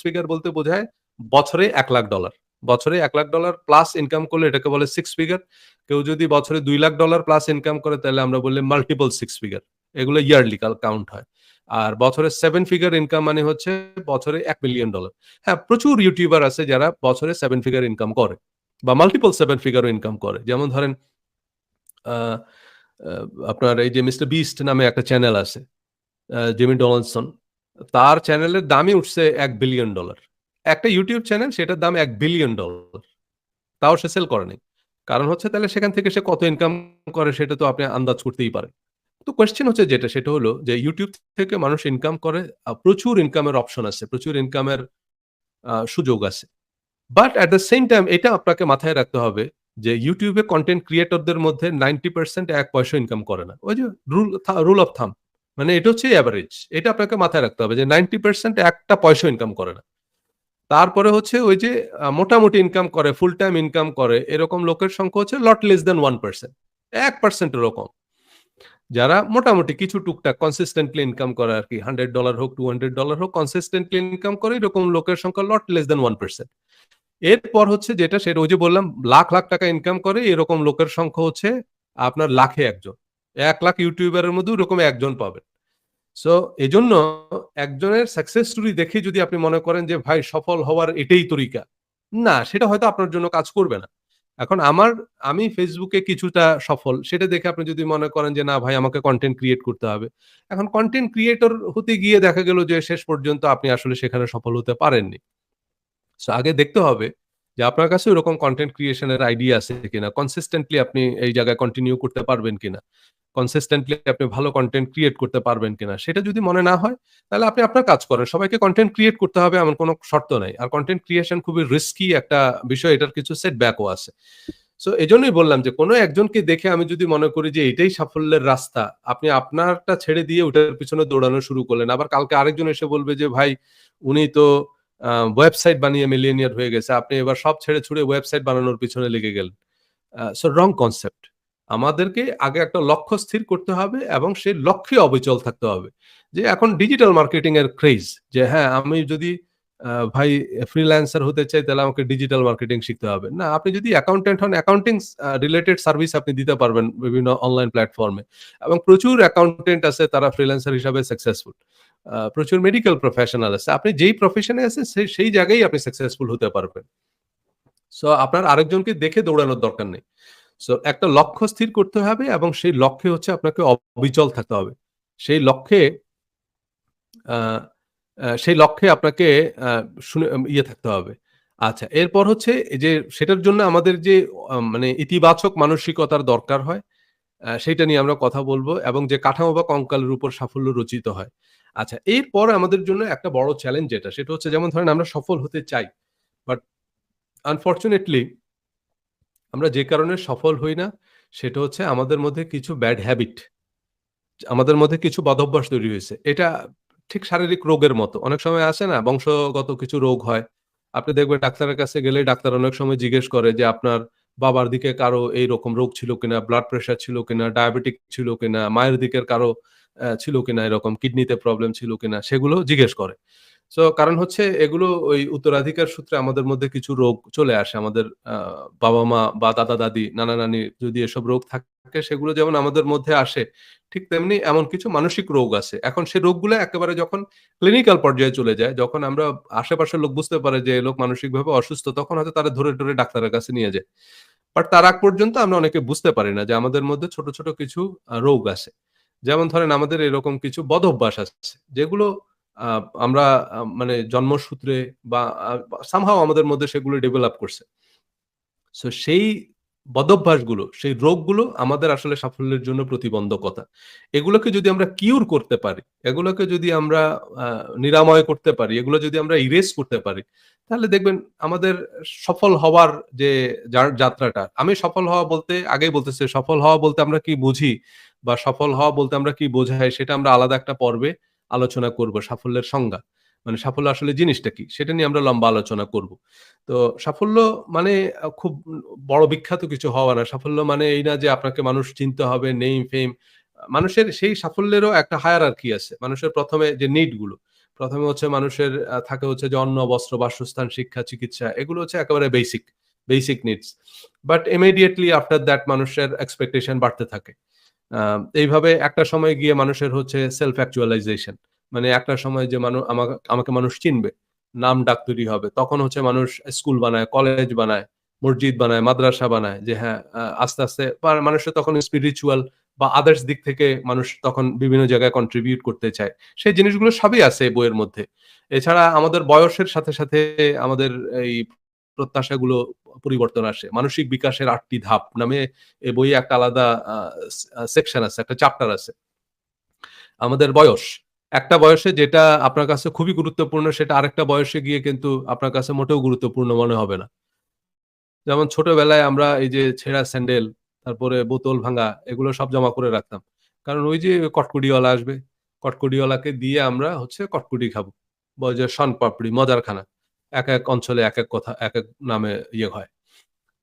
ফিগার বলতে বোঝায় বছরে $1,00,000 বছরে $1,00,000 প্লাস ইনকাম করলে এটাকে বলে 6 ফিগার। কেউ যদি বছরে $2,00,000 প্লাস ইনকাম করে তাহলে আমরা বললে মাল্টিপল 6 ফিগার। এগুলো ইয়ারলি কাউন্ট হয়। আর বছরে 7 ফিগার ইনকাম মানে হচ্ছে বছরে $1,000,000। হ্যাঁ, প্রচুর ইউটিউবার আছে যারা বছরে 7 ফিগার ইনকাম করে বা মাল্টিপল 7 ফিগারও ইনকাম করে। যেমন ধরেন আ আ আপনার এই যে মিস্টার বিস্ট নামে একটা চ্যানেল আছে। জিমি ডোনালডসন। তার চ্যানেলের দামই উঠছে $1,000,000,000 একটা ইউটিউব চ্যানেল সেটার দাম $1,000,000,000 তাও সে সেল করে নাই। কারণ হচ্ছে তাহলে সেখান থেকে সে কত ইনকাম করে সেটা তো আপনি আন্দাজ করতেই পারেন। তো কোয়েশ্চেন হচ্ছে যেটা সেটা হলো যে YouTube থেকে মানুষ ইনকাম করে প্রচুর ইনকামের অপশন আছে। প্রচুর ইনকামের সুযোগ আছে। But at the same time এটা আপনাকে মাথায় রাখতে হবে যে YouTube এ কনটেন্ট ক্রিয়েটরদের মধ্যে 90% ১ পয়সা ইনকাম করে না। ওই যে রুল অফ থাম্ব। মানে এটা হচ্ছে এভারেজ। এটা আপনাকে মাথায় রাখতে হবে যে 90% একটা পয়সা ইনকাম করে না। তারপরে হচ্ছে ওই যে মোটামুটি ইনকাম করে, ফুল টাইম ইনকাম করে এরকম লোকের সংখ্যা হচ্ছে লট লেস দ্যান 1%। 1% এরও কম। যারা মোটামুটি কিছু টুকটাক কনসিস্টেন্টলি ইনকাম করে আরকি $100 হোক, $200 হোক কনসিস্টেন্টলি ইনকাম করে এরকম লোকের সংখ্যা লট লেস দ্যান 1%। এরপর হচ্ছে যেটা সেটা ওই যে বললাম লাখ, লাখ টাকা ইনকাম করে এরকম লোকের সংখ্যা হচ্ছে আপনার লাখে ১ জন। ১,০০,০০০ ইউটিউবারের মধ্যে ওরকম ১ জন পাবেন। সো এজন্য একজনের সাকসেস স্টোরি দেখে যদি আপনি মনে করেন যে ভাই সফল হওয়ার এটাই তরিকা। না, সেটা হয়তো আপনার জন্য কাজ করবে না। এখন আমি Facebook এ কিছুটা সফল সেটা দেখে আপনি যদি মনে করেন যে না ভাই আমাকে কনটেন্ট ক্রিয়েট করতে হবে। এখন কনটেন্ট ক্রিয়েটর হতে গিয়ে দেখা গেল যে শেষ পর্যন্ত আপনি আসলে সেখানে সফল হতে পারেননি। সো আগে দেখতে হবে যে আপনার কাছে ওরকম কনটেন্ট ক্রিয়েশন এর আইডিয়া আছে কিনা। কনসিস্টেন্টলি আপনি এই জায়গায় কন্টিনিউ করতে পারবেন কিনা। কনসিস্টেন্টলি আপনি ভালো কনটেন্ট ক্রিয়েট করতে পারবেন কিনা। সেটা যদি মনে না হয়, তাহলে আপনি আপনার কাজ করেন। সবাইকে কনটেন্ট ক্রিয়েট করতে হবে এমন কোন শর্ত নাই। আর কনটেন্ট ক্রিয়েশন খুবই রিস্কি একটা বিষয়। এটার কিছু সেটব্যাক ও আছে। সো এজন্যই বললাম যে কোন একজনকে দেখে আমি যদি মনে করি যে এটাই সাফল্যের রাস্তা, আপনি আপনারটা ছেড়ে দিয়ে ওটার পিছনে দৌড়ানো শুরু করলেন। আবার কালকে আরেকজন এসে বলবে যে ভাই উনি তো আ ওয়েবসাইট বানিয়ে মিলিয়নিয়ার হয়ে গেছে। আপনি এবার সব ছেড়ে ছুড়ে ওয়েবসাইট বানানোর পিছনে লেগে গেলেন। So wrong concept. আমাদেরকে আগে একটা লক্ষ্য স্থির করতে হবে এবং সেই লক্ষ্যে অবিচল থাকতে হবে। যে এখন ডিজিটাল মার্কেটিং এর ক্রেজ যে হ্যাঁ, আমি যদি ভাই ফ্রিল্যান্সার হতে চাই তাহলে আমাকে ডিজিটাল মার্কেটিং শিখতে হবে। না, আপনি যদি অ্যাকাউন্টেন্ট হন অ্যাকাউন্টিং রিলেটেড সার্ভিস আপনি দিতে পারবেন বিভিন্ন অনলাইন প্ল্যাটফর্মে। এবং প্রচুর অ্যাকাউন্টেন্ট আছে তারা ফ্রিল্যান্সার হিসাবে সাকসেসফুল। প্রচুর মেডিকেল প্রফেশনাল আছে। আপনি যেই প্রফেশনে আছেন সেই জায়গায় আপনি সাকসেসফুল হতে পারবেন। সো আপনার আরেকজনকে দেখে দৌড়ানোর দরকার নেই। সো একটা লক্ষ্য স্থির করতে হবে এবং সেই লক্ষ্যে হচ্ছে আপনাকে অবিচল থাকতে হবে। সেই লক্ষ্যে আ আ সেই লক্ষ্যে আপনাকে আ শুনে ইয়ে থাকতে হবে। আচ্ছা, এরপর হচ্ছে এই যে সেটার জন্য আমাদের যে মানে ইতিবাচক মানসিকতার দরকার হয়, সেইটা নিয়ে আমরা কথা বলব এবং যে কাঠামো বা কঙ্কালের উপর সাফল্য রচিত হয়। আচ্ছা, এরপর আমাদের জন্য একটা বড় চ্যালেঞ্জ যেটা সেটা হচ্ছে যেমন ধরেন আমরা সফল হতে চাই। বাট আনফরচুনেটলি আমরা যে কারণে সফল হই না, সেটা হচ্ছে আমাদের মধ্যে কিছু ব্যাড হ্যাবিট, আমাদের মধ্যে কিছু বদভ্যাস তৈরি হয়েছে। এটা ঠিক শারীরিক রোগের মতো। অনেক সময় আসে না বংশগত কিছু রোগ হয়। আপনি দেখবেন ডাক্তারের কাছে গেলে ডাক্তার অনেক সময় জিজ্ঞেস করে যে, আপনার বাবার দিকে কারো এইরকম রোগ ছিল কিনা, ব্লাড প্রেশার ছিল কিনা, ডায়াবেটিক ছিল কিনা, মায়ের দিকের কারো ছিল কিনা এরকম কিডনিতে প্রবলেম ছিল কিনা, সেগুলো জিজ্ঞেস করে। কারণ হচ্ছে এগুলো ওই উত্তরাধিকার সূত্রে আমাদের মধ্যে কিছু রোগ চলে আসে। আমাদের আ বাবা-মা বা দাদা-দাদি, নানা-নানি যদি এসব রোগ থাকে সেগুলো যেমন আমাদের মধ্যে আসে, ঠিক তেমনি এমন কিছু মানসিক রোগ আছে। এখন সেই রোগগুলা একেবারে যখন ক্লিনিক্যাল পর্যায়ে চলে যায়, যখন আমরা আশেপাশের লোক বুঝতে পারে যে এ লোক মানসিকভাবে অসুস্থ, তখন হয়তো তারা ধরে ডাক্তারের কাছে নিয়ে যায়। বাট তার আগ পর্যন্ত আমরা অনেকে বুঝতে পারি না যে আমাদের মধ্যে ছোট, ছোট কিছু রোগ আছে। যেমন ধরেন আমাদের এরকম কিছু বদঅভ্যাস আছে, যেগুলো আ আমরা মানে জন্মসূত্রে বা somehow আমাদের মধ্যে সেগুলো ডেভেলপ করছে। সেই বদঅভ্যাসগুলো, সেই রোগগুলো আমাদের আসলে সাফল্যের জন্য প্রতিবন্ধকতা। এগুলোকে যদি আমরা কিউর করতে পারি, এগুলোকে যদি আমরা আ নিরাময় করতে পারি, এগুলো যদি আমরা ইরেজ করতে পারি, তাহলে দেখবেন আমাদের সফল হওয়ার যে যাত্রাটা, আমি সফল হওয়া বলতে আগেই বলতেছি, সফল হওয়া বলতে আমরা কি বুঝি বা সফল হওয়া বলতে আমরা কি বোঝাই সেটা আমরা আলাদা একটা পর্বে আলোচনা করব। সাফল্যের সংজ্ঞা। মানে সাফল্য আসলে জিনিসটা কি? সেটা নিয়ে আমরা লম্বা আলোচনা করব। তো সাফল্য মানে খুব বড় বিখ্যাত কিছু হওয়া না। সাফল্য মানে এই না যে আপনাকে মানুষ চিনতে হবে, নেম ফেম। মানুষের সেই সাফল্যেরও একটা হায়ারার্কি আছে। মানুষের ১ম এ যে নিড গুলো। ১ম এ হচ্ছে মানুষের থাকে হচ্ছে যে অন্ন, বস্ত্র, বাসস্থান, শিক্ষা, চিকিৎসা এগুলো হচ্ছে একেবারে basic needs. But immediately after that মানুষের এক্সপেকটেশন বাড়তে থাকে। আ এইভাবে একটা সময় গিয়ে মানুষের হচ্ছে সেলফ অ্যাকচুয়ালাইজেশন। মানে একটা সময় যে আমাকে মানুষ চিনবে। নাম ডাক তৈরি হবে। তখন হচ্ছে মানুষ স্কুল বানায়, কলেজ বানায়, মসজিদ বানায়, মাদ্রাসা বানায় যে হ্যাঁ, আস্তে, মানুষের তখন স্পিরিচুয়াল বা আদার্স দিক থেকে মানুষ তখন বিভিন্ন জায়গায় কন্ট্রিবিউট করতে চায়। সেই জিনিসগুলো সবই আছে এই বইয়ের মধ্যে। এছাড়া আমাদের বয়সের সাথে আমাদের এই প্রত্যাশাগুলো পরিবর্তন আসে। মানসিক বিকাশের ৮ টি ধাপ নামে এই বইয়ে একটা আলাদা আ সেকশন আছে, একটা চ্যাপ্টার আছে। আমাদের বয়স। একটা বয়সে যেটা আপনার কাছে খুবই গুরুত্বপূর্ণ সেটা আরেকটা বয়সে গিয়ে কিন্তু আপনার কাছে মোটেও গুরুত্বপূর্ণ মনে হবে না। যেমন ছোটবেলায় আমরা এই যে ছেঁড়া স্যান্ডেল, তারপরে বোতল ভাঙা এগুলো সব জমা করে রাখতাম। কারণ ওই যে কটকটিওয়ালা আসবে। কটকটিওয়ালাকে দিয়ে আমরা হচ্ছে কটকটি খাবো। যে শনপাপড়ি, মজার খানা। একেক অঞ্চলে একেক কথা, একেক নামে হয়।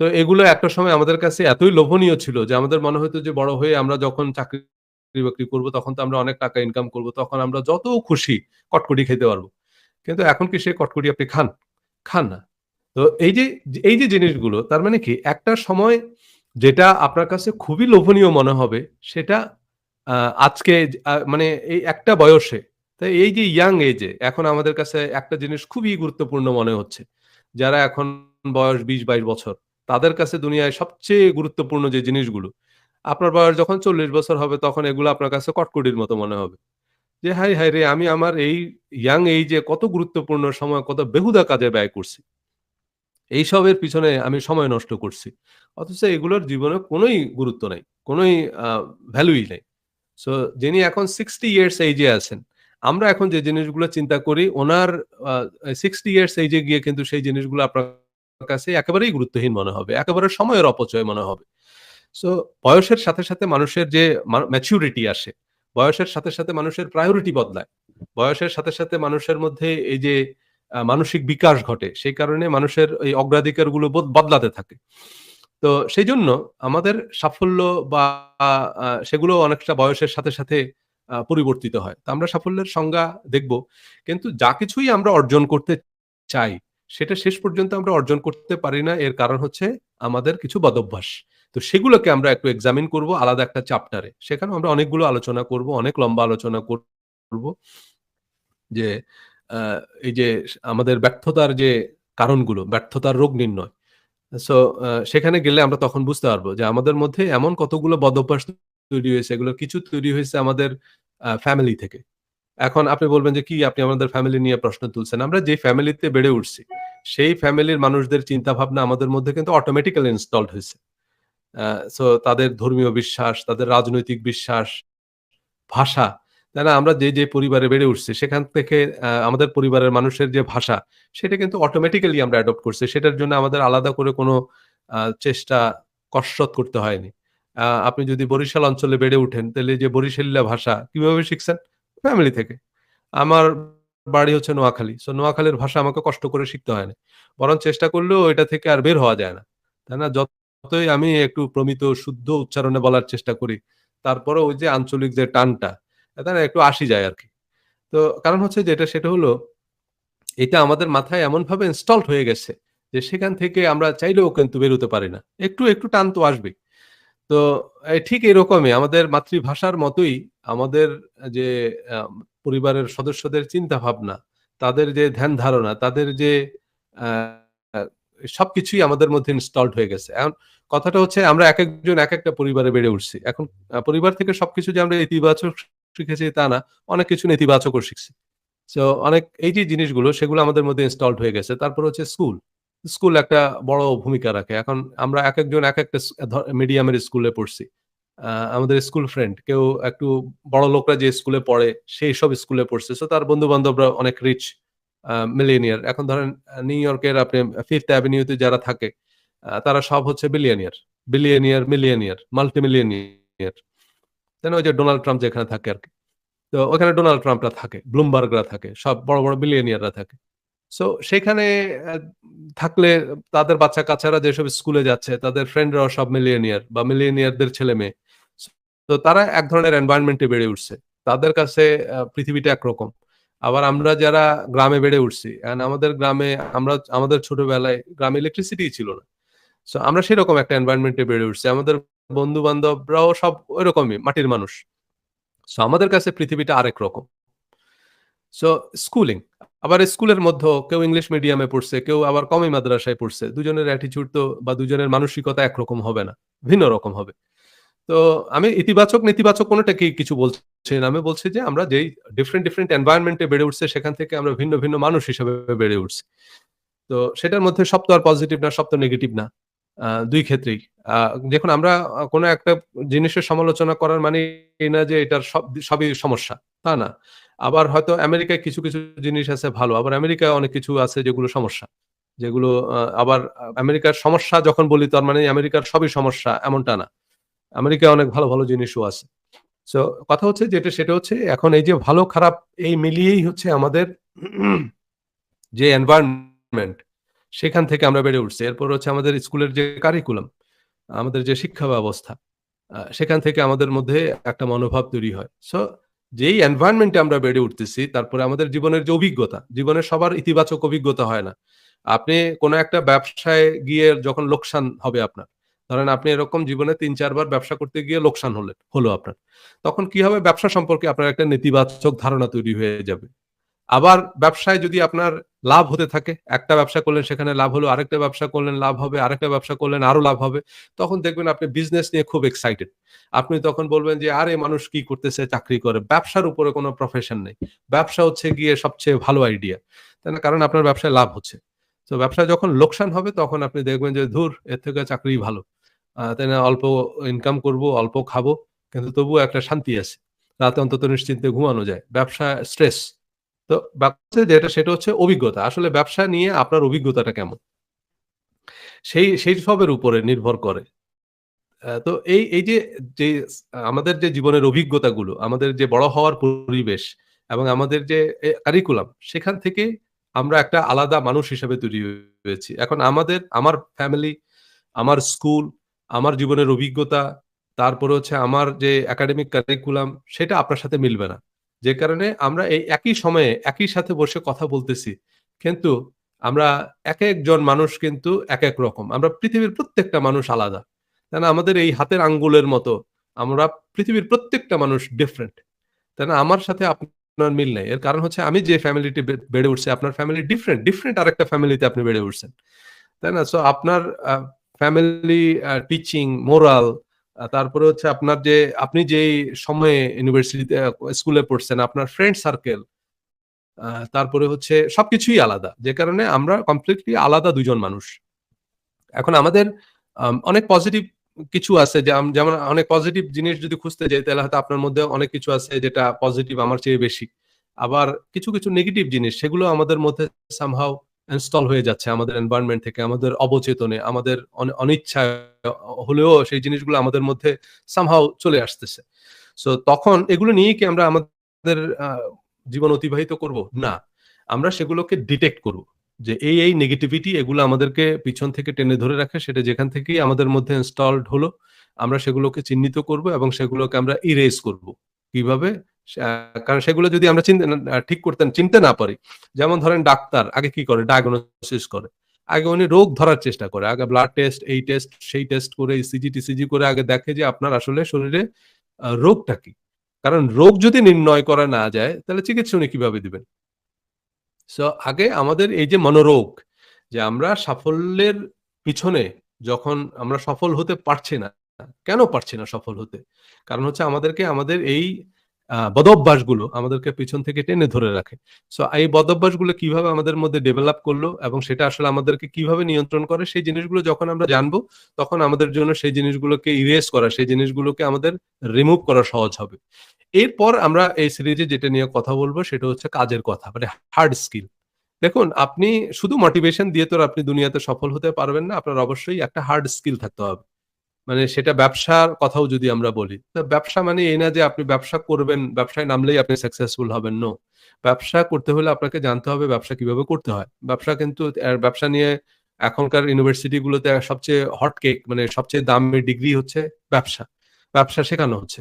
তো এগুলো একটা সময় আমাদের কাছে এতই লোভনীয় ছিল যে আমাদের মনে হতো যে বড় হয়ে আমরা যখন চাকরি-বাকরি করব তখন তো আমরা অনেক টাকা ইনকাম করব। তখন আমরা যত খুশি কটকটি খেতে পারব। কিন্তু এখন কি সেই কটকটি আপনি খান? খান না। তো এই যে জিনিসগুলো তার মানে কি একটা সময় যেটা আপনার কাছে খুবই লোভনীয় মনে হবে সেটা আ আজকে মানে এই একটা বয়সে এই যে ইয়াং এজ এ এখন আমাদের কাছে একটা জিনিস খুবই গুরুত্বপূর্ণ মনে হচ্ছে। যারা এখন বয়স ২০-২২ বছর তাদের কাছে দুনিয়ায় সবচেয়ে গুরুত্বপূর্ণ যে জিনিসগুলো, আপনার বয়স যখন ৪০ বছর হবে তখন এগুলো আপনার কাছে কটকটির মতো মনে হবে। যে হায় রে! আমি আমার এই ইয়াং এইজ এ কত গুরুত্বপূর্ণ সময় কত বেহুদা কাজে ব্যয় করছি। এইসবের পিছনে আমি সময় নষ্ট করছি। অথচ এগুলোর জীবনে কোনোই গুরুত্ব নাই। কোনোই আ ভ্যালুই নাই। সো যিনি এখন 60 ইয়ার্স এইজ এ আছেন, আমরা এখন যে জিনিসগুলো চিন্তা করি উনার আ 60 ইয়ার্স এইজ এ গিয়ে কিন্তু সেই জিনিসগুলো আপনার কাছে একেবারেই গুরুত্বহীন মনে হবে। একেবারে সময়ের অপচয় মনে হবে। সো বয়সের সাথে মানুষের যে ম্যাচুরিটি আসে, বয়সের সাথে মানুষের প্রায়োরিটি বদলায়। বয়সের সাথে মানুষের মধ্যে এই যে মানসিক বিকাশ ঘটে, সেই কারণে মানুষের এই অগ্রাধিকারগুলো বদলাতে থাকে। তো সেইজন্য আমাদের সাফল্য বা সেগুলো অনেকটা বয়সের সাথে পরিবর্তিত হয়। তো আমরা সাফল্যের সংজ্ঞা দেখব। কিন্তু যা কিছুই আমরা অর্জন করতে চাই, সেটা শেষ পর্যন্ত আমরা অর্জন করতে পারি না। এর কারণ হচ্ছে আমাদের কিছু বদঅভ্যাস। তো সেগুলোকে আমরা একটু এক্সামিন করব আলাদা একটা চ্যাপ্টারে। সেখানেও আমরা অনেকগুলো আলোচনা করব, অনেক লম্বা আলোচনা করব যে আ এই যে আমাদের ব্যর্থতার যে কারণগুলো, ব্যর্থতার রোগ নির্ণয়। সো সেখানে গেলে আমরা তখন বুঝতে পারবো যে আমাদের মধ্যে এমন কতগুলো বদঅভ্যাস তৈরি হয়েছে, এগুলোর কিছু তৈরি হয়েছে আমাদের ফ্যামিলি থেকে। এখন আপনি বলবেন যে, "কি আপনি আমাদের ফ্যামিলি নিয়ে প্রশ্ন তুলছেন?" আমরা যে ফ্যামিলিতে বেড়ে উঠছি, সেই ফ্যামিলির মানুষদের চিন্তাভাবনা আমাদের মধ্যে কিন্তু অটোমেটিক্যালি ইনস্টলড হইছে। আ সো তাদের ধর্মীয় বিশ্বাস, তাদের রাজনৈতিক বিশ্বাস, ভাষা, তাই না? আমরা যে পরিবারে বেড়ে উঠছি সেখান থেকে আমাদের পরিবারের মানুষের যে ভাষা, সেটা কিন্তু অটোমেটিক্যালি আমরা অ্যাডপ্ট করছি। সেটার জন্য আমাদের আলাদা করে কোনো চেষ্টা, কসরত করতে হয়নি। আপনি যদি বরিশাল অঞ্চলে বেড়ে উঠেন, তাইলে যে বরিশালিয়া ভাষা কিভাবে শিখছেন? ফ্যামিলি থেকে। আমার বাড়ি হচ্ছে নোয়াখালী। সো নোয়াখালীর ভাষা আমাকে কষ্ট করে শিখতে হয় না। বরং চেষ্টা করলেও এটা থেকে আর বের হওয়া যায় না। তাই না? যতই আমি একটু প্রমিত শুদ্ধ উচ্চারণে বলার চেষ্টা করি, তারপরেও ওই যে আঞ্চলিক যে টানটা, তাই না? একটু আসি যায় আরকি। তো কারণ হচ্ছে যেটা সেটা হলো এটা আমাদের মাথায় এমনভাবে ইনস্টলড হয়ে গেছে যে সেখান থেকে আমরা চাইলেও কিন্তু বের হতে পারি না। একটু টান তো আসবেই। তো ঠিক এরকমই আমাদের মাতৃভাষার মতোই আমাদের যে আ পরিবারের সদস্যদের চিন্তাভাবনা, তাদের যে ধ্যান ধারণা, তাদের যে আ আ সবকিছুই আমাদের মধ্যে ইনস্টলড হয়ে গেছে। এখন কথাটা হচ্ছে আমরা একেকজন একেকটা পরিবারে বেড়ে উঠছি। এখন পরিবার থেকে সবকিছু যে আমরা ইতিবাচক শিখেছি তা না। অনেক কিছু নেতিবাচকও শিখছি। সো অনেক এই যে জিনিসগুলো সেগুলো আমাদের মধ্যে ইনস্টলড হয়ে গেছে। তারপর হচ্ছে স্কুল। স্কুল একটা বড় ভূমিকা রাখে। এখন আমরা একেকজন একেকটা মিডিয়ামের স্কুলে পড়ছি। আমাদের স্কুল ফ্রেন্ড কেউ একটু বড় লোকরা যে স্কুলে পড়ে সেইসব স্কুলে পড়ছে। সো তার বন্ধু-বান্ধবরা অনেক রিচ মিলিয়নিয়ার। এখন ধরেন নিউ ইয়র্কের আপনি 5th অ্যাভিনিউ তে যারা থাকে তারা সব হচ্ছে বিলিয়নিয়ার। Billionaire, millionaire, মাল্টিমিলিয়নিয়ার। তাই না? ওই যে ডোনাল্ড ট্রাম্প যেখানে থাকে আরকি। তো ওখানে ডোনাল্ড ট্রাম্পরা থাকে, ব্লুমবার্গরা থাকে, সব বড় বিলিয়নিয়াররা থাকে। সো সেখানে অ্যা থাকলে তাদের বাচ্চা-কাচ্চারা যেসব স্কুলে যাচ্ছে, তাদের ফ্রেন্ডরাও সব মিলিয়নিয়ার বা মিলিয়নিয়ারদের ছেলে-মেয়ে। তো তারা এক ধরনের এনভায়রনমেন্ট এ বেড়ে উঠছে। তাদের কাছে পৃথিবীটা একরকম। আবার আমরা যারা গ্রামে বেড়ে উঠছি, আমাদের গ্রামে আমাদের ছোটবেলায় গ্রামে ইলেকট্রিসিটিই ছিল না। সো আমরা সেরকম একটা এনভায়রনমেন্ট এ বেড়ে উঠছি। আমাদের বন্ধু-বান্ধবরাও সব ঐরকমই মাটির মানুষ। সো আমাদের কাছে পৃথিবীটা আরেক রকম। So schooling. আবার স্কুলের মধ্যেও কেউ ইংলিশ মিডিয়ামে পড়ছে, কেউ আবার কওমি মাদ্রাসায় পড়ছে। দুজনের অ্যাটিটিউড তো বা দুজনের মানসিকতা একরকম হবে না। ভিন্ন রকম হবে। তো আমি ইতিবাচক নেতিবাচক কোনটাকেই কিছু বলছি না। আমি বলছি যে আমরা যেই ডিফারেন্ট এনভায়রনমেন্ট এ বেড়ে উঠছে সেখান থেকে আমরা ভিন্ন মানুষ হিসেবে বেড়ে উঠছি। তো সেটার মধ্যে সব তো আর পজিটিভ না, সব তো নেগেটিভ না। ২ ক্ষেত্রেই। আ দেখুন আমরা কোন একটা জিনিসের সমালোচনা করার মানে এই না যে এটার সবই সমস্যা। তা না। আবার হয়তো আমেরিকায় কিছু জিনিস আছে ভালো। আবার আমেরিকায় অনেক কিছু আছে যেগুলো সমস্যা। যেগুলো আবার আমেরিকার সমস্যা যখন বলি তার মানে আমেরিকার সবই সমস্যা এমনটা না। আমেরিকায় অনেক ভালো জিনিসও আছে। সো কথা হচ্ছে যেটা সেটা হচ্ছে এখন এই যে ভালো খারাপ এই মিলিয়েই হচ্ছে আমাদের যে এনভায়রনমেন্ট সেখান থেকে আমরা বেড়ে উঠছি। এরপর হচ্ছে আমাদের স্কুলের যে কারিকুলাম, আমাদের যে শিক্ষা ব্যবস্থা, সেখান থেকে আমাদের মধ্যে একটা মনোভাব তৈরি হয়। সো যেই এনভায়রনমেন্ট এ আমরা বেড়ে উঠতেছি, তারপরে আমাদের জীবনের যে অভিজ্ঞতা, জীবনের সবার ইতিবাচক অভিজ্ঞতা হয় না। আপনি কোন একটা ব্যবসায় গিয়ে যখন লোকসান হবে আপনার, ধরেন আপনি এরকম জীবনে ৩-৪ বার ব্যবসা করতে গিয়ে লোকসান হলো আপনার। তখন কি হবে? ব্যবসা সম্পর্কে আপনার একটা নেতিবাচক ধারণা তৈরি হয়ে যাবে। আবার ব্যবসায় যদি আপনার লাভ হতে থাকে, একটা ব্যবসা করলেন সেখানে লাভ হলো, আরেকটা ব্যবসা করলেন লাভ হবে, আরেকটা ব্যবসা করলেন আরো লাভ হবে। তখন দেখবেন আপনি বিজনেস নিয়ে খুব এক্সাইটেড। আপনি তখন বলবেন যে, "আরে মানুষ কি করতেছে? চাকরি করে। ব্যবসার উপরে কোনো প্রফেশন নেই। ব্যবসা হচ্ছে গিয়ে সবচেয়ে ভালো আইডিয়া।" তাই না? কারণ আপনার ব্যবসায় লাভ হচ্ছে। তো ব্যবসায় যখন লোকসান হবে তখন আপনি দেখবেন যে, "ধুর! এর থেকে চাকরিই ভালো।" তাই না? অল্প ইনকাম করব, অল্প খাবো। কিন্তু তবুও একটা শান্তি আছে। রাতে অন্তত নিশ্চিন্তে ঘুমানো যায়। ব্যবসা স্ট্রেস। তো ব্যবসা যেটা সেটা হচ্ছে অভিজ্ঞতা। আসলে ব্যবসা নিয়ে আপনার অভিজ্ঞতাটা কেমন? সেই সবের উপরে নির্ভর করে। তো এই যে আমাদের যে জীবনের অভিজ্ঞতাগুলো, আমাদের যে বড় হওয়ার পরিবেশ এবং আমাদের যে কারিকুলাম সেখান থেকে আমরা একটা আলাদা মানুষ হিসেবে তৈরি হয়েছি। এখন আমার ফ্যামিলি, আমার স্কুল, আমার জীবনের অভিজ্ঞতা, তারপরে হচ্ছে আমার যে একাডেমিক কারিকুলাম সেটা আপনার সাথে মিলবে না। যে কারণে আমরা এই একই সময়ে একই সাথে বসে কথা বলতেছি। কিন্তু আমরা একেকজন মানুষ কিন্তু একেক রকম। আমরা পৃথিবীর প্রত্যেকটা মানুষ আলাদা। তাই না? আমাদের এই হাতের আঙ্গুলের মতো আমরা পৃথিবীর প্রত্যেকটা মানুষ ডিফারেন্ট। তাই না? আমার সাথে আপনার মিল নাই। এর কারণ হচ্ছে আমি যে ফ্যামিলিতে বেড়ে উঠছি, আপনার ফ্যামিলি ডিফারেন্ট আরেকটা ফ্যামিলিতে আপনি বেড়ে উঠছেন। তাই না? সো আপনার ফ্যামিলি টিচিং, মোরাল তারপরে হচ্ছে আপনার যে আপনি যেই সময়ে ইউনিভার্সিটিতে স্কুলে পড়ছেন, আপনার ফ্রেন্ড সার্কেল তারপরে হচ্ছে সবকিছুই আলাদা। যে কারণে আমরা কমপ্লিটলি আলাদা ২ জন মানুষ। এখন আমাদের অনেক পজিটিভ কিছু আছে যেমন অনেক পজিটিভ জিনিস যদি খুঁজতে যাই তাহলে হয়তো আপনার মধ্যে অনেক কিছু আছে যেটা পজিটিভ আমার চেয়ে বেশি। আবার কিছু নেগেটিভ জিনিস সেগুলো আমাদের মধ্যে somehow ইনস্টল হয়ে যাচ্ছে আমাদের এনভায়রনমেন্ট থেকে, আমাদের অবচেতনে, আমাদের অনিচ্ছায় হলেও সেই জিনিসগুলো আমাদের মধ্যে somehow চলে আসতেছে। সো তখন এগুলো নিয়েই কি আমরা আমাদের জীবন অতিবাহিত করব? না। আমরা সেগুলোকে ডিটেক্ট করব। যে এই নেগেটিভিটি এগুলো আমাদেরকে পিছন থেকে টেনে ধরে রাখে সেটা যেখান থেকেই আমাদের মধ্যে ইনস্টলড হলো, আমরা সেগুলোকে চিহ্নিত করব এবং সেগুলোকে আমরা ইরেজ করব। কিভাবে? সা কারণ সেগুলো যদি আমরা ঠিক চিনতে না পারি। যেমন ধরেন ডাক্তার আগে কি করে? ডায়াগনোসিস করে। আগে উনি রোগ ধরার চেষ্টা করে। আগে ব্লাড টেস্ট, এই টেস্ট, সেই টেস্ট করে ইসিজি টিসিজি করে আগে দেখে যে আপনার আসলে শরীরে রোগটা কি? কারণ রোগ যদি নির্ণয় করা না যায় তাহলে চিকিৎসা উনি কিভাবে দিবেন? সো আগে আমাদের এই যে মনোরোগ, যে আমরা সাফল্যের পিছনে যখন আমরা সফল হতে পারছি না, কেন পারছি না সফল হতে? কারণ হচ্ছে আমাদেরকে আমাদের এই বদঅভ্যাসগুলো আমাদেরকে পিছন থেকে টেনে ধরে রাখে। সো এই বদঅভ্যাসগুলো কিভাবে আমাদের মধ্যে ডেভেলপ করলো এবং সেটা আসলে আমাদেরকে কিভাবে নিয়ন্ত্রণ করে সেই জিনিসগুলো যখন আমরা জানবো, তখন আমাদের জন্য সেই জিনিসগুলোকে ইরেজ করা, সেই জিনিসগুলোকে আমাদের রিমুভ করা সহজ হবে। এরপর আমরা এই সিরিজে যেটা নিয়ে কথা বলব সেটা হচ্ছে কাজের কথা। মানে হার্ড স্কিল। দেখুন আপনি শুধু মোটিভেশন দিয়ে তো আর আপনি দুনিয়াতে সফল হতে পারবেন না। আপনার অবশ্যই একটা হার্ড স্কিল থাকতে হবে। মানে সেটা ব্যবসার কথাও যদি আমরা বলি। তো ব্যবসা মানে এই না যে আপনি ব্যবসা করবেন, ব্যবসায় নামলেই আপনি সাকসেসফুল হবেন। নো। ব্যবসা করতে হলে আপনাকে জানতে হবে ব্যবসা কিভাবে করতে হয়। ব্যবসা কিন্তু ব্যবসা নিয়ে এখনকার ইউনিভার্সিটি গুলোতে সবচেয়ে হট কেক মানে সবচেয়ে দামি ডিগ্রি হচ্ছে ব্যবসা। ব্যবসা শেখানো হচ্ছে।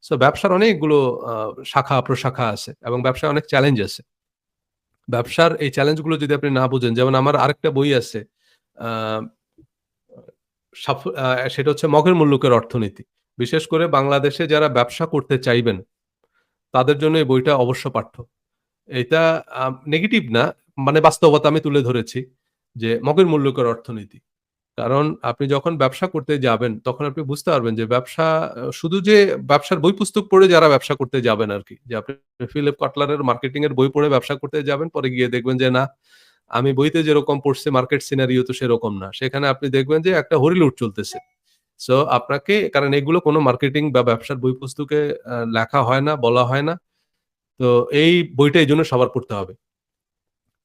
সো ব্যবসার অনেকগুলো আ শাখা-প্রশাখা আছে এবং ব্যবসায় অনেক চ্যালেঞ্জ আছে। ব্যবসার এই চ্যালেঞ্জ গুলো যদি আপনি না বুঝেন, যেমন আমার আরেকটা বই আছে। আ সাফ আ সেটা হচ্ছে মগের মুল্লুকের অর্থনীতি। বিশেষ করে বাংলাদেশে যারা ব্যবসা করতে চাইবেন, তাদের জন্য এই বইটা অবশ্য পাঠ্য। এটা নেগেটিভ না, মানে বাস্তবতা আমি তুলে ধরেছি যে মগের মুল্লুকের অর্থনীতি। কারণ আপনি যখন ব্যবসা করতে যাবেন, তখন আপনি বুঝতে পারবেন যে ব্যবসা শুধু যে ব্যবসার বই পুস্তক পড়ে যারা ব্যবসা করতে যাবেন আরকি। যে আপনি ফিলিপ কটলারের মার্কেটিং এর বই পড়ে ব্যবসা করতে যাবেন, পরে গিয়ে দেখবেন যে না, আমি বইতে যেরকম পড়ছি মার্কেট সিনারিও তো সেরকম না। সেখানে আপনি দেখবেন যে একটা হরিলুট চলতেছে। সো আপনাকে, কারণ এগুলো কোনো মার্কেটিং বা ব্যবসার বই পুস্তকে লেখা হয় না, বলা হয় না। তো এই বইটা এজন্য সবার পড়তে হবে।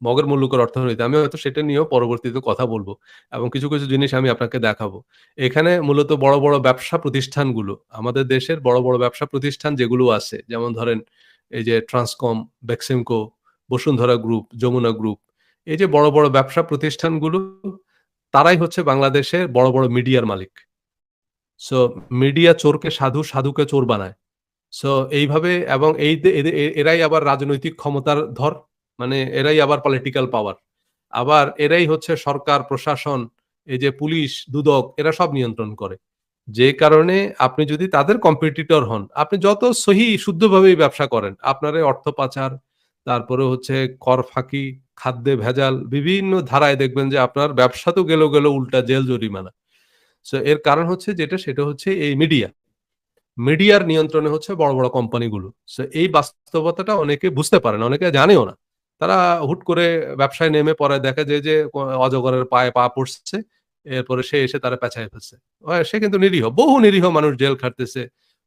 মগের মুল্লুকের অর্থনীতি। আমি হয়তো সেটা নিয়েও পরবর্তীতে কথা বলব এবং কিছু জিনিস আমি আপনাকে দেখাবো। এখানে মূলত বড় ব্যবসা প্রতিষ্ঠানগুলো, আমাদের দেশের বড় ব্যবসা প্রতিষ্ঠান যেগুলো আছে, যেমন ধরেন এই যে ট্রান্সকম, বেক্সিমকো, বসুন্ধরা গ্রুপ, যমুনা গ্রুপ, এই যে বড় ব্যবসা প্রতিষ্ঠানগুলো, তারাই হচ্ছে বাংলাদেশের বড় মিডিয়ার মালিক। সো মিডিয়া চোরকে সাধু, সাধুকে চোর বানায়। সো এইভাবে এবং এই দে এদে এ এরাই আবার রাজনৈতিক ক্ষমতার ধর। মানে এরাই আবার পলিটিক্যাল পাওয়ার। আবার এরাই হচ্ছে সরকার, প্রশাসন, এই যে পুলিশ, দুদক এরা সব নিয়ন্ত্রণ করে। যে কারণে আপনি যদি তাদের কম্পিটিটর হন, আপনি যত সহি শুদ্ধভাবেই ব্যবসা করেন, আপনার এই অর্থ পাচার, তারপরে হচ্ছে কর ফাঁকি, খাদ্যে ভেজাল, বিভিন্ন ধারায় দেখবেন যে আপনার ব্যবসা তো গেল উল্টা জেল জরিমানা। সো এর কারণ হচ্ছে যেটা সেটা হচ্ছে এই মিডিয়া। মিডিয়ার নিয়ন্ত্রণে হচ্ছে বড় কোম্পানিগুলো। সো এই বাস্তবতাটা অনেকে বুঝতে পারে না, অনেকে জানেও না। তারা হুট করে ব্যবসায় নেমে পরে দেখা যায় যে অজগরের পায়ে পা পড়ছে। এরপরে সে এসে তারা পেঁচায় ফেলছে। সে কিন্তু নিরীহ। বহু নিরীহ মানুষ জেল খাটতেছে।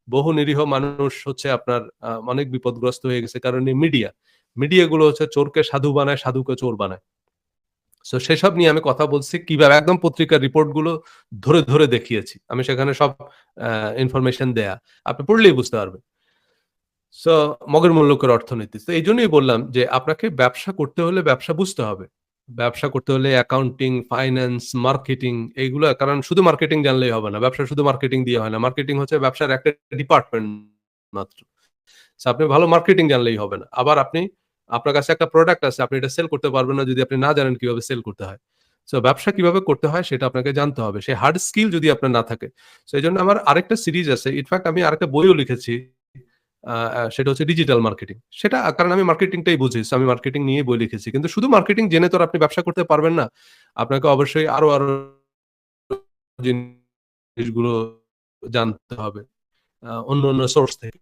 বহু নিরীহ মানুষ হচ্ছে আপনার অনেক বিপদগ্রস্ত হয়ে গেছে। কারণ এই মিডিয়া। মিডিয়া গুলো হচ্ছে চোরকে সাধু বানায়, সাধুকে চোর বানায়। সো সেসব নিয়ে আমি কথা বলছি কিভাবে একদম পত্রিকার রিপোর্ট গুলো ধরে দেখিয়েছি। আমি সেখানে সব আ ইনফরমেশন দেয়া। আপনি পড়লেই বুঝতে পারবেন। সো মগের মুল্লুকের অর্থনীতি। তো এইজন্যই বললাম যে আপনাকে ব্যবসা করতে হলে ব্যবসা বুঝতে হবে। ব্যবসা করতে হলে অ্যাকাউন্টিং, ফাইন্যান্স, মার্কেটিং এইগুলা, কারণ শুধু মার্কেটিং জানলেই হবে না। ব্যবসা শুধু মার্কেটিং দিয়ে হয় না। মার্কেটিং হচ্ছে ব্যবসার একটা ডিপার্টমেন্ট মাত্র। সো আপনি ভালো মার্কেটিং জানলেই হবে না। আবার আপনার কাছে একটা প্রোডাক্ট আছে, আপনি এটা সেল করতে পারবেন না যদি আপনি না জানেন কিভাবে সেল করতে হয়। সো ব্যবসা কিভাবে করতে হয় সেটা আপনাকে জানতে হবে। সেই হার্ড স্কিল যদি আপনার না থাকে। সো এজন্য আমার আরেকটা সিরিজ আছে। ইনফেক্ট আমি আরেকটা বইও লিখেছি। আ আ সেটা হচ্ছে ডিজিটাল মার্কেটিং। সেটা কারণ আমি মার্কেটিংটাই বুঝি। সো আমি মার্কেটিং নিয়েই বই লিখেছি। কিন্তু শুধু মার্কেটিং জেনে তো আর আপনি ব্যবসা করতে পারবেন না। আপনাকে অবশ্যই আরো জিনিসগুলো জানতে হবে। অন্য সোর্স থেকে।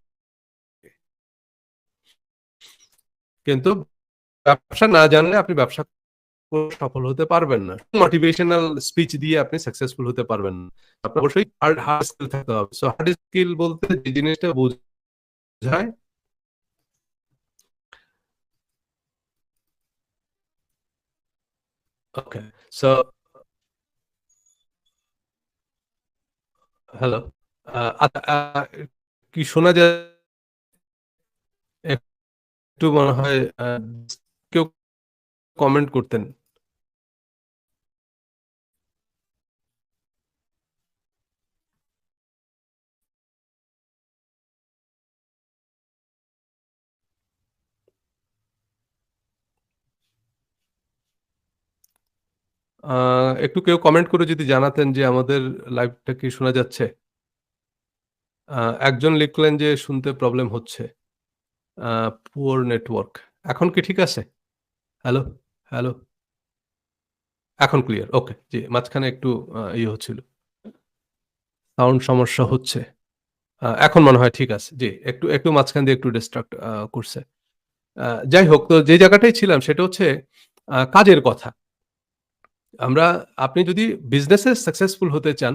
কিন্তু ব্যবসা না জানলে আপনি ব্যবসা করে সফল হতে পারবেন না। মোটিভেশনাল স্পিচ দিয়ে আপনি সাকসেসফুল হতে পারবেন না। আপনার অবশ্যই হার্ড স্কিল থাকতে হবে। সো হার্ড স্কিল বলতে যে জিনিসটা বোঝায়। ওকে। So hello. আচ্ছা, কি শোনা যায়? একটু মনে হয় কেউ কমেন্ট করতেন। আ একটু কেউ কমেন্ট করে যদি জানাতেন যে আমাদের লাইভটা কি শোনা যাচ্ছে? আ একজন লিখলেন যে শুনতে প্রবলেম হচ্ছে। A poor network. এখন কি ঠিক আছে? হ্যালো? হ্যালো? এখন ক্লিয়ার। ওকে। জি, মাঝখানে একটু ইয়ে হচ্ছিল। সাউন্ড সমস্যা হচ্ছে। এখন মনে হয় ঠিক আছে। জি, একটু মাঝখান দিয়ে একটু ডিস্ট্রাক্ট করছে। যাই হোক, তো যে জায়গাটায় ছিলাম সেটা হচ্ছে কাজের কথা। আমরা আপনি যদি বিজনেসে সাকসেসফুল হতে চান,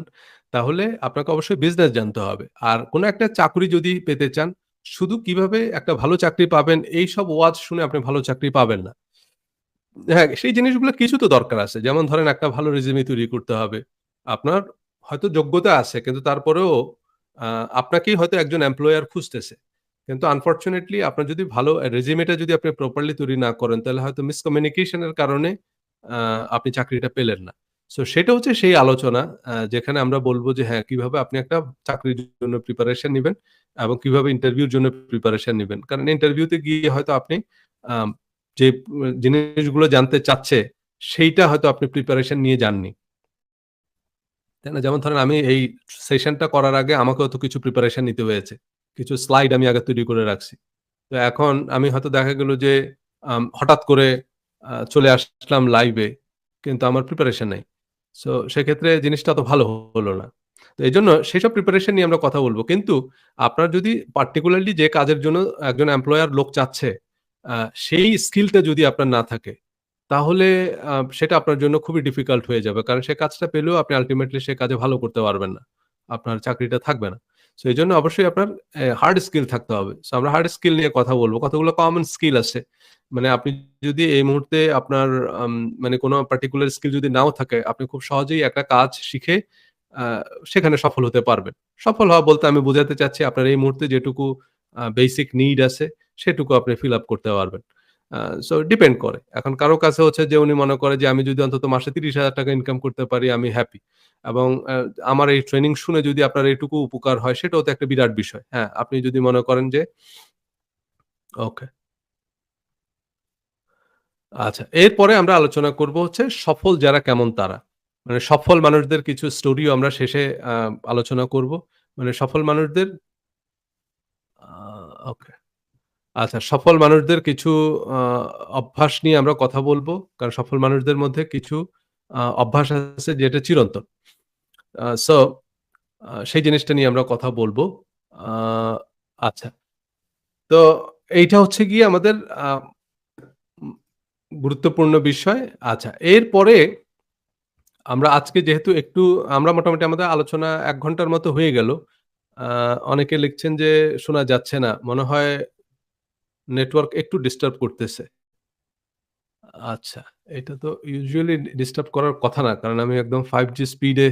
তাহলে আপনাকে অবশ্যই বিজনেস জানতে হবে। আর কোন একটা চাকরি যদি পেতে চান, শুধু কিভাবে একটা ভালো চাকরি পাবেন এইসব ওয়াজ শুনে আপনি ভালো চাকরি পাবেন না। হ্যাঁ, সেই জিনিসগুলো কিছু তো দরকার আছে। যেমন ধরেন একটা ভালো রেজিউমে তৈরি করতে হবে। আপনার হয়তো যোগ্যতা আছে কিন্তু তারপরেও আ আপনাকেই হয়তো একজন এমপ্লয়ার খুঁজতেছে। কিন্তু আনফরচুনেটলি আপনার যদি ভালো রেজিউমেটা যদি আপনি প্রপারলি তৈরি না করেন তাহলে হয়তো মিসকমিউনিকেশন এর কারণে আ আপনি চাকরিটা পেলেন না। সো সেটা হচ্ছে সেই আলোচনা যেখানে আমরা বলব যে হ্যাঁ, কিভাবে আপনি একটা চাকরির জন্য প্রিপারেশন নিবেন এবং কিভাবে ইন্টারভিউর জন্য প্রিপারেশন নিবেন। কারণ ইন্টারভিউতে গিয়ে হয়তো আপনি আম যে জিনিসগুলো জানতে চাচ্ছে, সেইটা হয়তো আপনি প্রিপারেশন নিয়ে যাননি। তাই না? যেমন ধরেন আমি এই সেশনটা করার আগে আমাকেও তো কিছু প্রিপারেশন নিতে হয়েছে। কিছু স্লাইড আমি আগে তৈরি করে রাখছি। তো এখন আমি হয়তো দেখা গেল যে হঠাৎ করে চলে আসলাম লাইভে কিন্তু আমার প্রিপারেশন নাই। সো সেক্ষেত্রে জিনিসটা অত ভালো হলো না। তো এজন্য সেসব প্রিপারেশন নিয়ে আমরা কথা বলব। কিন্তু আপনার যদি পার্টিকুলারলি যে কাজের জন্য একজন এমপ্লয়ার লোক চাচ্ছে, আ সেই স্কিলটা যদি আপনার না থাকে তাহলে সেটা আপনার জন্য খুবই ডিফিকাল্ট হয়ে যাবে। কারণ সে কাজটা পেলেও আপনি আল্টিমেটলি সে কাজে ভালো করতে পারবেন না। আপনার চাকরিটা থাকবে না। সো এজন্য অবশ্যই আপনার হার্ড স্কিল থাকতে হবে। সো আমরা হার্ড স্কিল নিয়ে কথা বলব। কতগুলো কমন স্কিল আছে। মানে আপনি যদি এই মুহূর্তে আপনার আম মানে কোন পার্টিকুলার স্কিল যদি নাও থাকে, আপনি খুব সহজেই একটা কাজ শিখে আ সেখানে সফল হতে পারবেন। সফল হওয়া বলতে আমি বোঝাতে চাচ্ছি আপনার এই মুহূর্তে যেটুকু বেসিক নিড আছে, সেটুকু আপনি ফিল আপ করতে পারবেন। আ সো ডিপেন্ড করে। এখন কারো কাছে হচ্ছে যে উনি মনে করে যে আমি যদি অন্তত মাসে ৳৩০,০০০ ইনকাম করতে পারি আমি হ্যাপি। এবং আমার এই ট্রেনিং শুনে যদি আপনার এইটুকু উপকার হয় সেটাও তো একটা বিরাট বিষয়। হ্যাঁ, আপনি যদি মনে করেন যে ওকে, আচ্ছা। এরপরে আমরা আলোচনা করব হচ্ছে সফল যারা কেমন তারা। মানে সফল মানুষদের কিছু স্টোরিও আমরা শেষে আ আলোচনা করব। মানে সফল মানুষদের আ ওকে। আচ্ছা, সফল মানুষদের কিছু আ অভ্যাস নিয়ে আমরা কথা বলব। কারণ সফল মানুষদের মধ্যে কিছু অভ্যাস আছে যেটা চিরন্তন। সো সেই জিনিসটা নিয়ে আমরা কথা বলব। আ আচ্ছা। তো এইটা হচ্ছে গিয়ে আমাদের আ উম গুরুত্বপূর্ণ বিষয়। আচ্ছা, এরপরে আমরা আজকে যেহেতু একটু আমরা মোটামুটি আমাদের আলোচনা ১ ঘন্টার মতো হয়ে গেল। আ অনেকে লিখছেন যে শোনা যাচ্ছে না। মনে হয় নেটওয়ার্ক একটু ডিস্টার্ব করতেছে। আচ্ছা, এটা তো ইউজুয়ালি ডিস্টার্ব করার কথা না। কারণ আমি একদম 5G স্পিডে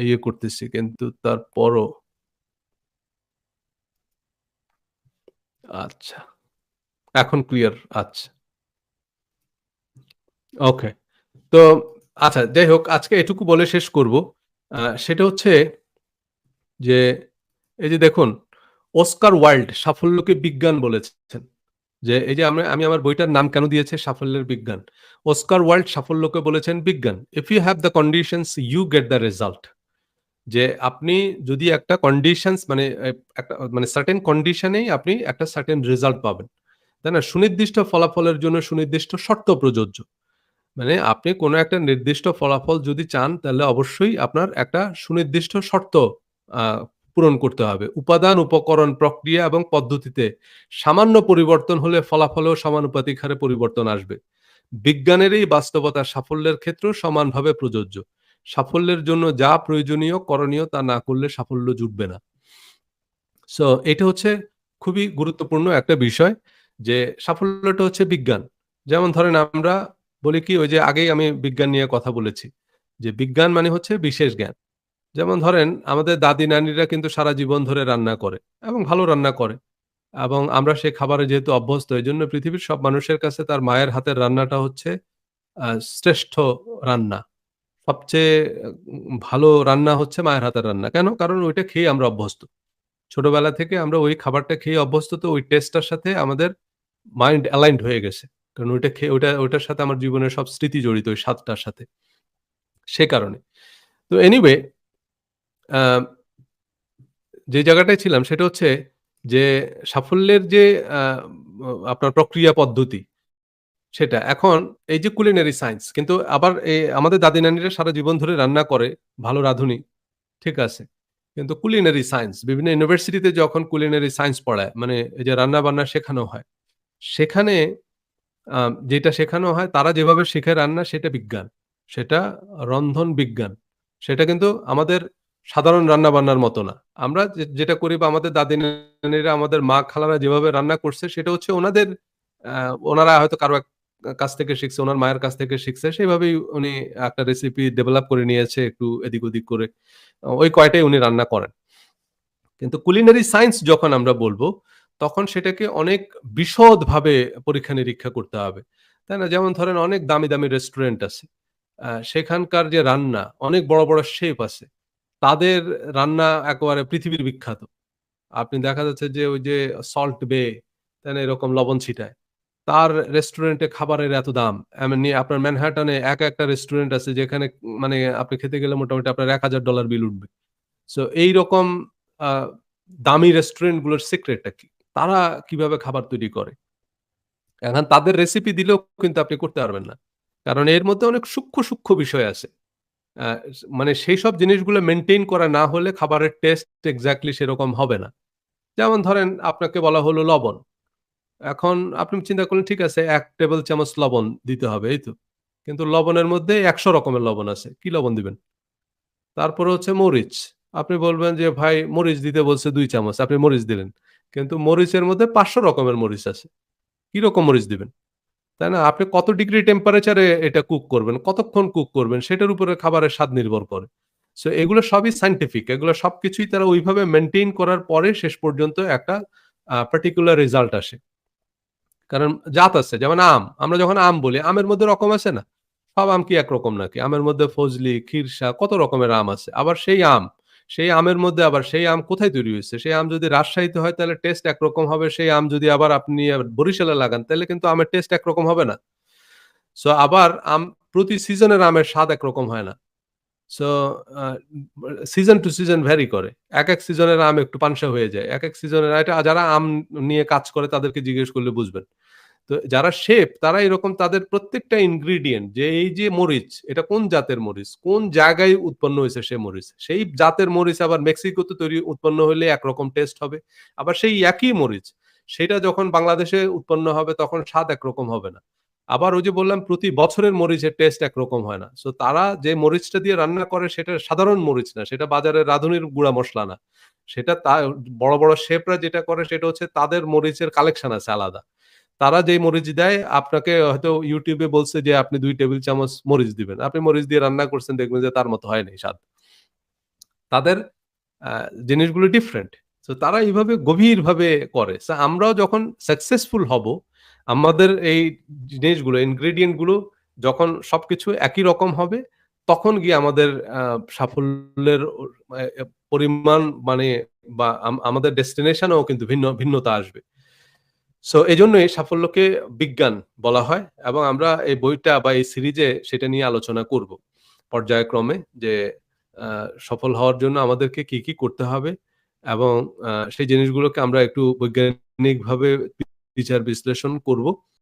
ইয়ে করতেছি। কিন্তু তারপরও আচ্ছা, এখন ক্লিয়ার আচ্ছা। ওকে। তো আচ্ছা, যাই হোক আজকে এটুকু বলে শেষ করব। সেটা হচ্ছে যে এই যে দেখুন, অস্কার ওয়াইল্ড সাফল্যকে বিজ্ঞান বলেছেন। যে এই যে আমি আমার বইটার নাম কেন দিয়েছি সাফল্যের বিজ্ঞান। অস্কার ওয়াইল্ড সাফল্যকে বলেছেন বিজ্ঞান। "If you have the conditions you get the result." যে আপনি যদি একটা কন্ডিশনস মানে একটা মানে সার্টেন কন্ডিশন এই আপনি একটা সার্টেন রেজাল্ট পাবেন। তাই না? সুনির্দিষ্ট ফলাফলের জন্য সুনির্দিষ্ট শর্ত প্রযোজ্য। মানে আপনি কোন একটা নির্দিষ্ট ফলাফল যদি চান তাহলে অবশ্যই আপনার একটা সুনির্দিষ্ট শর্ত আ পূরণ করতে হবে। উপাদান, উপকরণ, প্রক্রিয়া এবং পদ্ধতিতে সামান্য পরিবর্তন হলে ফলাফলেও সমানুপাতিক হারে পরিবর্তন আসবে। বিজ্ঞানের এই বাস্তবতা সাফল্যের ক্ষেত্রেও সমানভাবে প্রযোজ্য। সাফল্যের জন্য যা প্রয়োজনীয়, করণীয় তা না করলে সাফল্য জুটবে না। সো এটা হচ্ছে খুবই গুরুত্বপূর্ণ একটা বিষয় যে সাফল্যটা হচ্ছে বিজ্ঞান। যেমন ধরেন আমরা বলি কি ওই যে আগেই আমি বিজ্ঞান নিয়ে কথা বলেছি। যে বিজ্ঞান মানে হচ্ছে বিশেষ জ্ঞান। যেমন ধরেন আমাদের দাদি-নানিরা কিন্তু সারা জীবন ধরে রান্না করে এবং ভালো রান্না করে। এবং আমরা সেই খাবারে যেহেতু অভ্যস্ত এজন্য পৃথিবীর সব মানুষের কাছে তার মায়ের হাতের রান্নাটা হচ্ছে আ শ্রেষ্ঠ রান্না। সবচেয়ে ভালো রান্না হচ্ছে মায়ের হাতের রান্না। কেন? কারণ ওইটা খেয়ে আমরা অভ্যস্ত। ছোটবেলা থেকে আমরা ওই খাবারটা খেয়ে অভ্যস্ত তো ওই টেস্টটার সাথে আমাদের মাইন্ড অ্যালাইনড হয়ে গেছে। কারণ ওইটা খেয়ে ওইটার সাথে আমার জীবনের সব স্মৃতি জড়িত ওই স্বাদটার সাথে। সে কারণে। তো এনিওয়ে আ যে জায়গাটায় ছিলাম সেটা হচ্ছে যে সাফল্যের যে আ আপনার প্রক্রিয়া পদ্ধতি সেটা। এখন এই যে কুলিনারি সায়েন্স কিন্তু আবার আমাদের দাদি-নানিরা সারা জীবন ধরে রান্না করে, ভালো রাঁধুনি, ঠিক আছে। কিন্তু কুলিনারি সায়েন্স বিভিন্ন ইউনিভার্সিটিতে যখন কুলিনারি সায়েন্স পড়ায়, মানে এই যে রান্না-বান্না শেখানো হয়, সেখানে আ যেটা শেখানো হয় তারা যেভাবে শেখে রান্না সেটা বিজ্ঞান। সেটা রন্ধন বিজ্ঞান। সেটা কিন্তু আমাদের সাধারণ রান্না-বান্নার মতো না। আমরা যেটা করি বা আমাদের দাদি-নানিরা, আমাদের মা খালারা যেভাবে রান্না করছে সেটা হচ্ছে ওনাদের আ ওনারা হয়তো কারো এক কাছ থেকে শিখছে, উনার মায়ের কাছ থেকে শিখছে। সেভাবেই উনি একটা রেসিপি ডেভেলপ করে নিয়েছে একটু এদিক-ওদিক করে। ওই কয়টাই উনি রান্না করেন। কিন্তু কুলিনারি সায়েন্স যখন আমরা বলব, তখন সেটাকে অনেক বিশদভাবে পরীক্ষা-নিরীক্ষা করতে হবে। তাই না? যেমন ধরেন অনেক দামি রেস্টুরেন্ট আছে। সেখানকার যে রান্না, অনেক বড় শেফ আছে। তাদের রান্না একেবারে পৃথিবীর বিখ্যাত। আপনি দেখা যাচ্ছে যে ওই যে সল্ট বে, তাই না? এরকম লবণ ছিটায়। তার রেস্টুরেন্টে খাবারের এত দাম। এমনি আপনার ম্যানহাটনে একটা রেস্টুরেন্ট আছে যেখানে মানে আপনি খেতে গেলে মোটামুটি আপনার $১,০০০ বিল উঠবে। সো এইরকম আ দামি রেস্টুরেন্ট গুলোর সিক্রেটটা কি? তারা কিভাবে খাবার তৈরি করে? এখন তাদের রেসিপি দিলেও কিন্তু আপনি করতে পারবেন না। কারণ এর মধ্যে অনেক সূক্ষ্ম বিষয় আছে। আ মানে সেইসব জিনিসগুলো মেইনটেইন করা না হলে খাবারের টেস্ট এক্সাক্টলি সেরকম হবে না। যেমন ধরেন আপনাকে বলা হলো লবণ। এখন আপনি চিন্তা করলেন ঠিক আছে ১ টেবল চামচ লবণ দিতে হবে, এই তো। কিন্তু লবণের মধ্যে ১০০ রকমের লবণ আছে। কি লবণ দিবেন? তারপরে হচ্ছে মরিচ। আপনি বলবেন যে, "ভাই মরিচ দিতে বলছে ২ চামচ।" আপনি মরিচ দিলেন। কিন্তু মরিচের মধ্যে ৫০০ রকমের মরিচ আছে। কি রকম মরিচ দিবেন? তাই না? আপনি কত ডিগ্রি টেম্পারেচার এ এটা কুক করবেন, কতক্ষণ কুক করবেন সেটার উপরে খাবারের স্বাদ নির্ভর করে। সো এগুলো সবই সায়েন্টিফিক। এগুলো সবকিছুই তারা ওইভাবে মেইনটেইন করার পরে শেষ পর্যন্ত একটা পার্টিকুলার রেজাল্ট আসে। কারণ জাত আছে। যেমন আম। আমরা যখন আম বলি, আমের মধ্যে রকম আছে না? সব আম কি একরকম নাকি? আমের মধ্যে ফজলি, ক্ষীরসা কত রকমের আম আছে। আবার সেই আমের মধ্যে আবার সেই আম কোথায় তৈরি হইছে? সেই আম যদি রাজশাহীতে হয় তাহলে টেস্ট একরকম হবে। সেই আম যদি আবার আপনি বরিশালে লাগান তাহলে কিন্তু আমের টেস্ট একরকম হবে না। সো আবার প্রতি সিজনের আমের স্বাদ একরকম হয় না। সো আ সিজন টু সিজন ভ্যারি করে। একেক সিজনের আম একটু পানসা হয়ে যায়। একেক সিজনের এটা যারা আম নিয়ে কাজ করে তাদেরকে জিজ্ঞেস করলে বুঝবেন। তো যারা শেফ তারা এরকম তাদের প্রত্যেকটা ইনগ্রিডিয়েন্ট যে এই যে মরিচ, এটা কোন জাতের মরিচ, কোন জায়গায় উৎপন্ন হইছে সে মরিচ। সেই জাতের মরিচ আবার মেক্সিকোতে উৎপন্ন হইলে একরকম টেস্ট হবে। আবার সেই একই মরিচ, সেটা যখন বাংলাদেশে উৎপন্ন হবে তখন স্বাদ একরকম হবে না। আবার ওই যে বললাম প্রতি বছরের মরিচের টেস্ট একরকম হয় না। সো তারা যে মরিচটা দিয়ে রান্না করে সেটা সাধারণ মরিচ না। সেটা বাজারের রাঁধুনির গুঁড়া মসলা না। সেটা বড় শেফরা যেটা করে সেটা হচ্ছে তাদের মরিচের কালেকশন আছে আলাদা। তারা যেই মরিচ দেয় আপনাকে হয়তো YouTube এ বলছে যে আপনি ২ টেবিল চামচ মরিচ দিবেন। আপনি মরিচ দিয়ে রান্না করছেন দেখবেন যে তার মতো হয় নাই স্বাদ। তাদের আ জিনিসগুলো ডিফারেন্ট। সো তারা এইভাবে গভীরভাবে করে। সো আমরাও যখন সাকসেসফুল হব, আমাদের এই জিনিসগুলো ইনগ্রেডিয়েন্ট গুলো যখন সবকিছু একই রকম হবে, তখন গিয়ে আমাদের আ সাফল্যের পরিমাণ মানে বা আমাদের ডেস্টিনেশন এও কিন্তু ভিন্নতা আসবে। সো এজন্যই সাফল্যকে বিজ্ঞান বলা হয় এবং আমরা এই বইটা বা এই সিরিজে সেটা নিয়ে আলোচনা করব। পর্যায়ক্রমে যে সফল হওয়ার জন্য আমাদেরকে কি করতে হবে এবং সেই জিনিসগুলোকে আমরা একটু বৈজ্ঞানিকভাবে বিচার বিশ্লেষণ করব।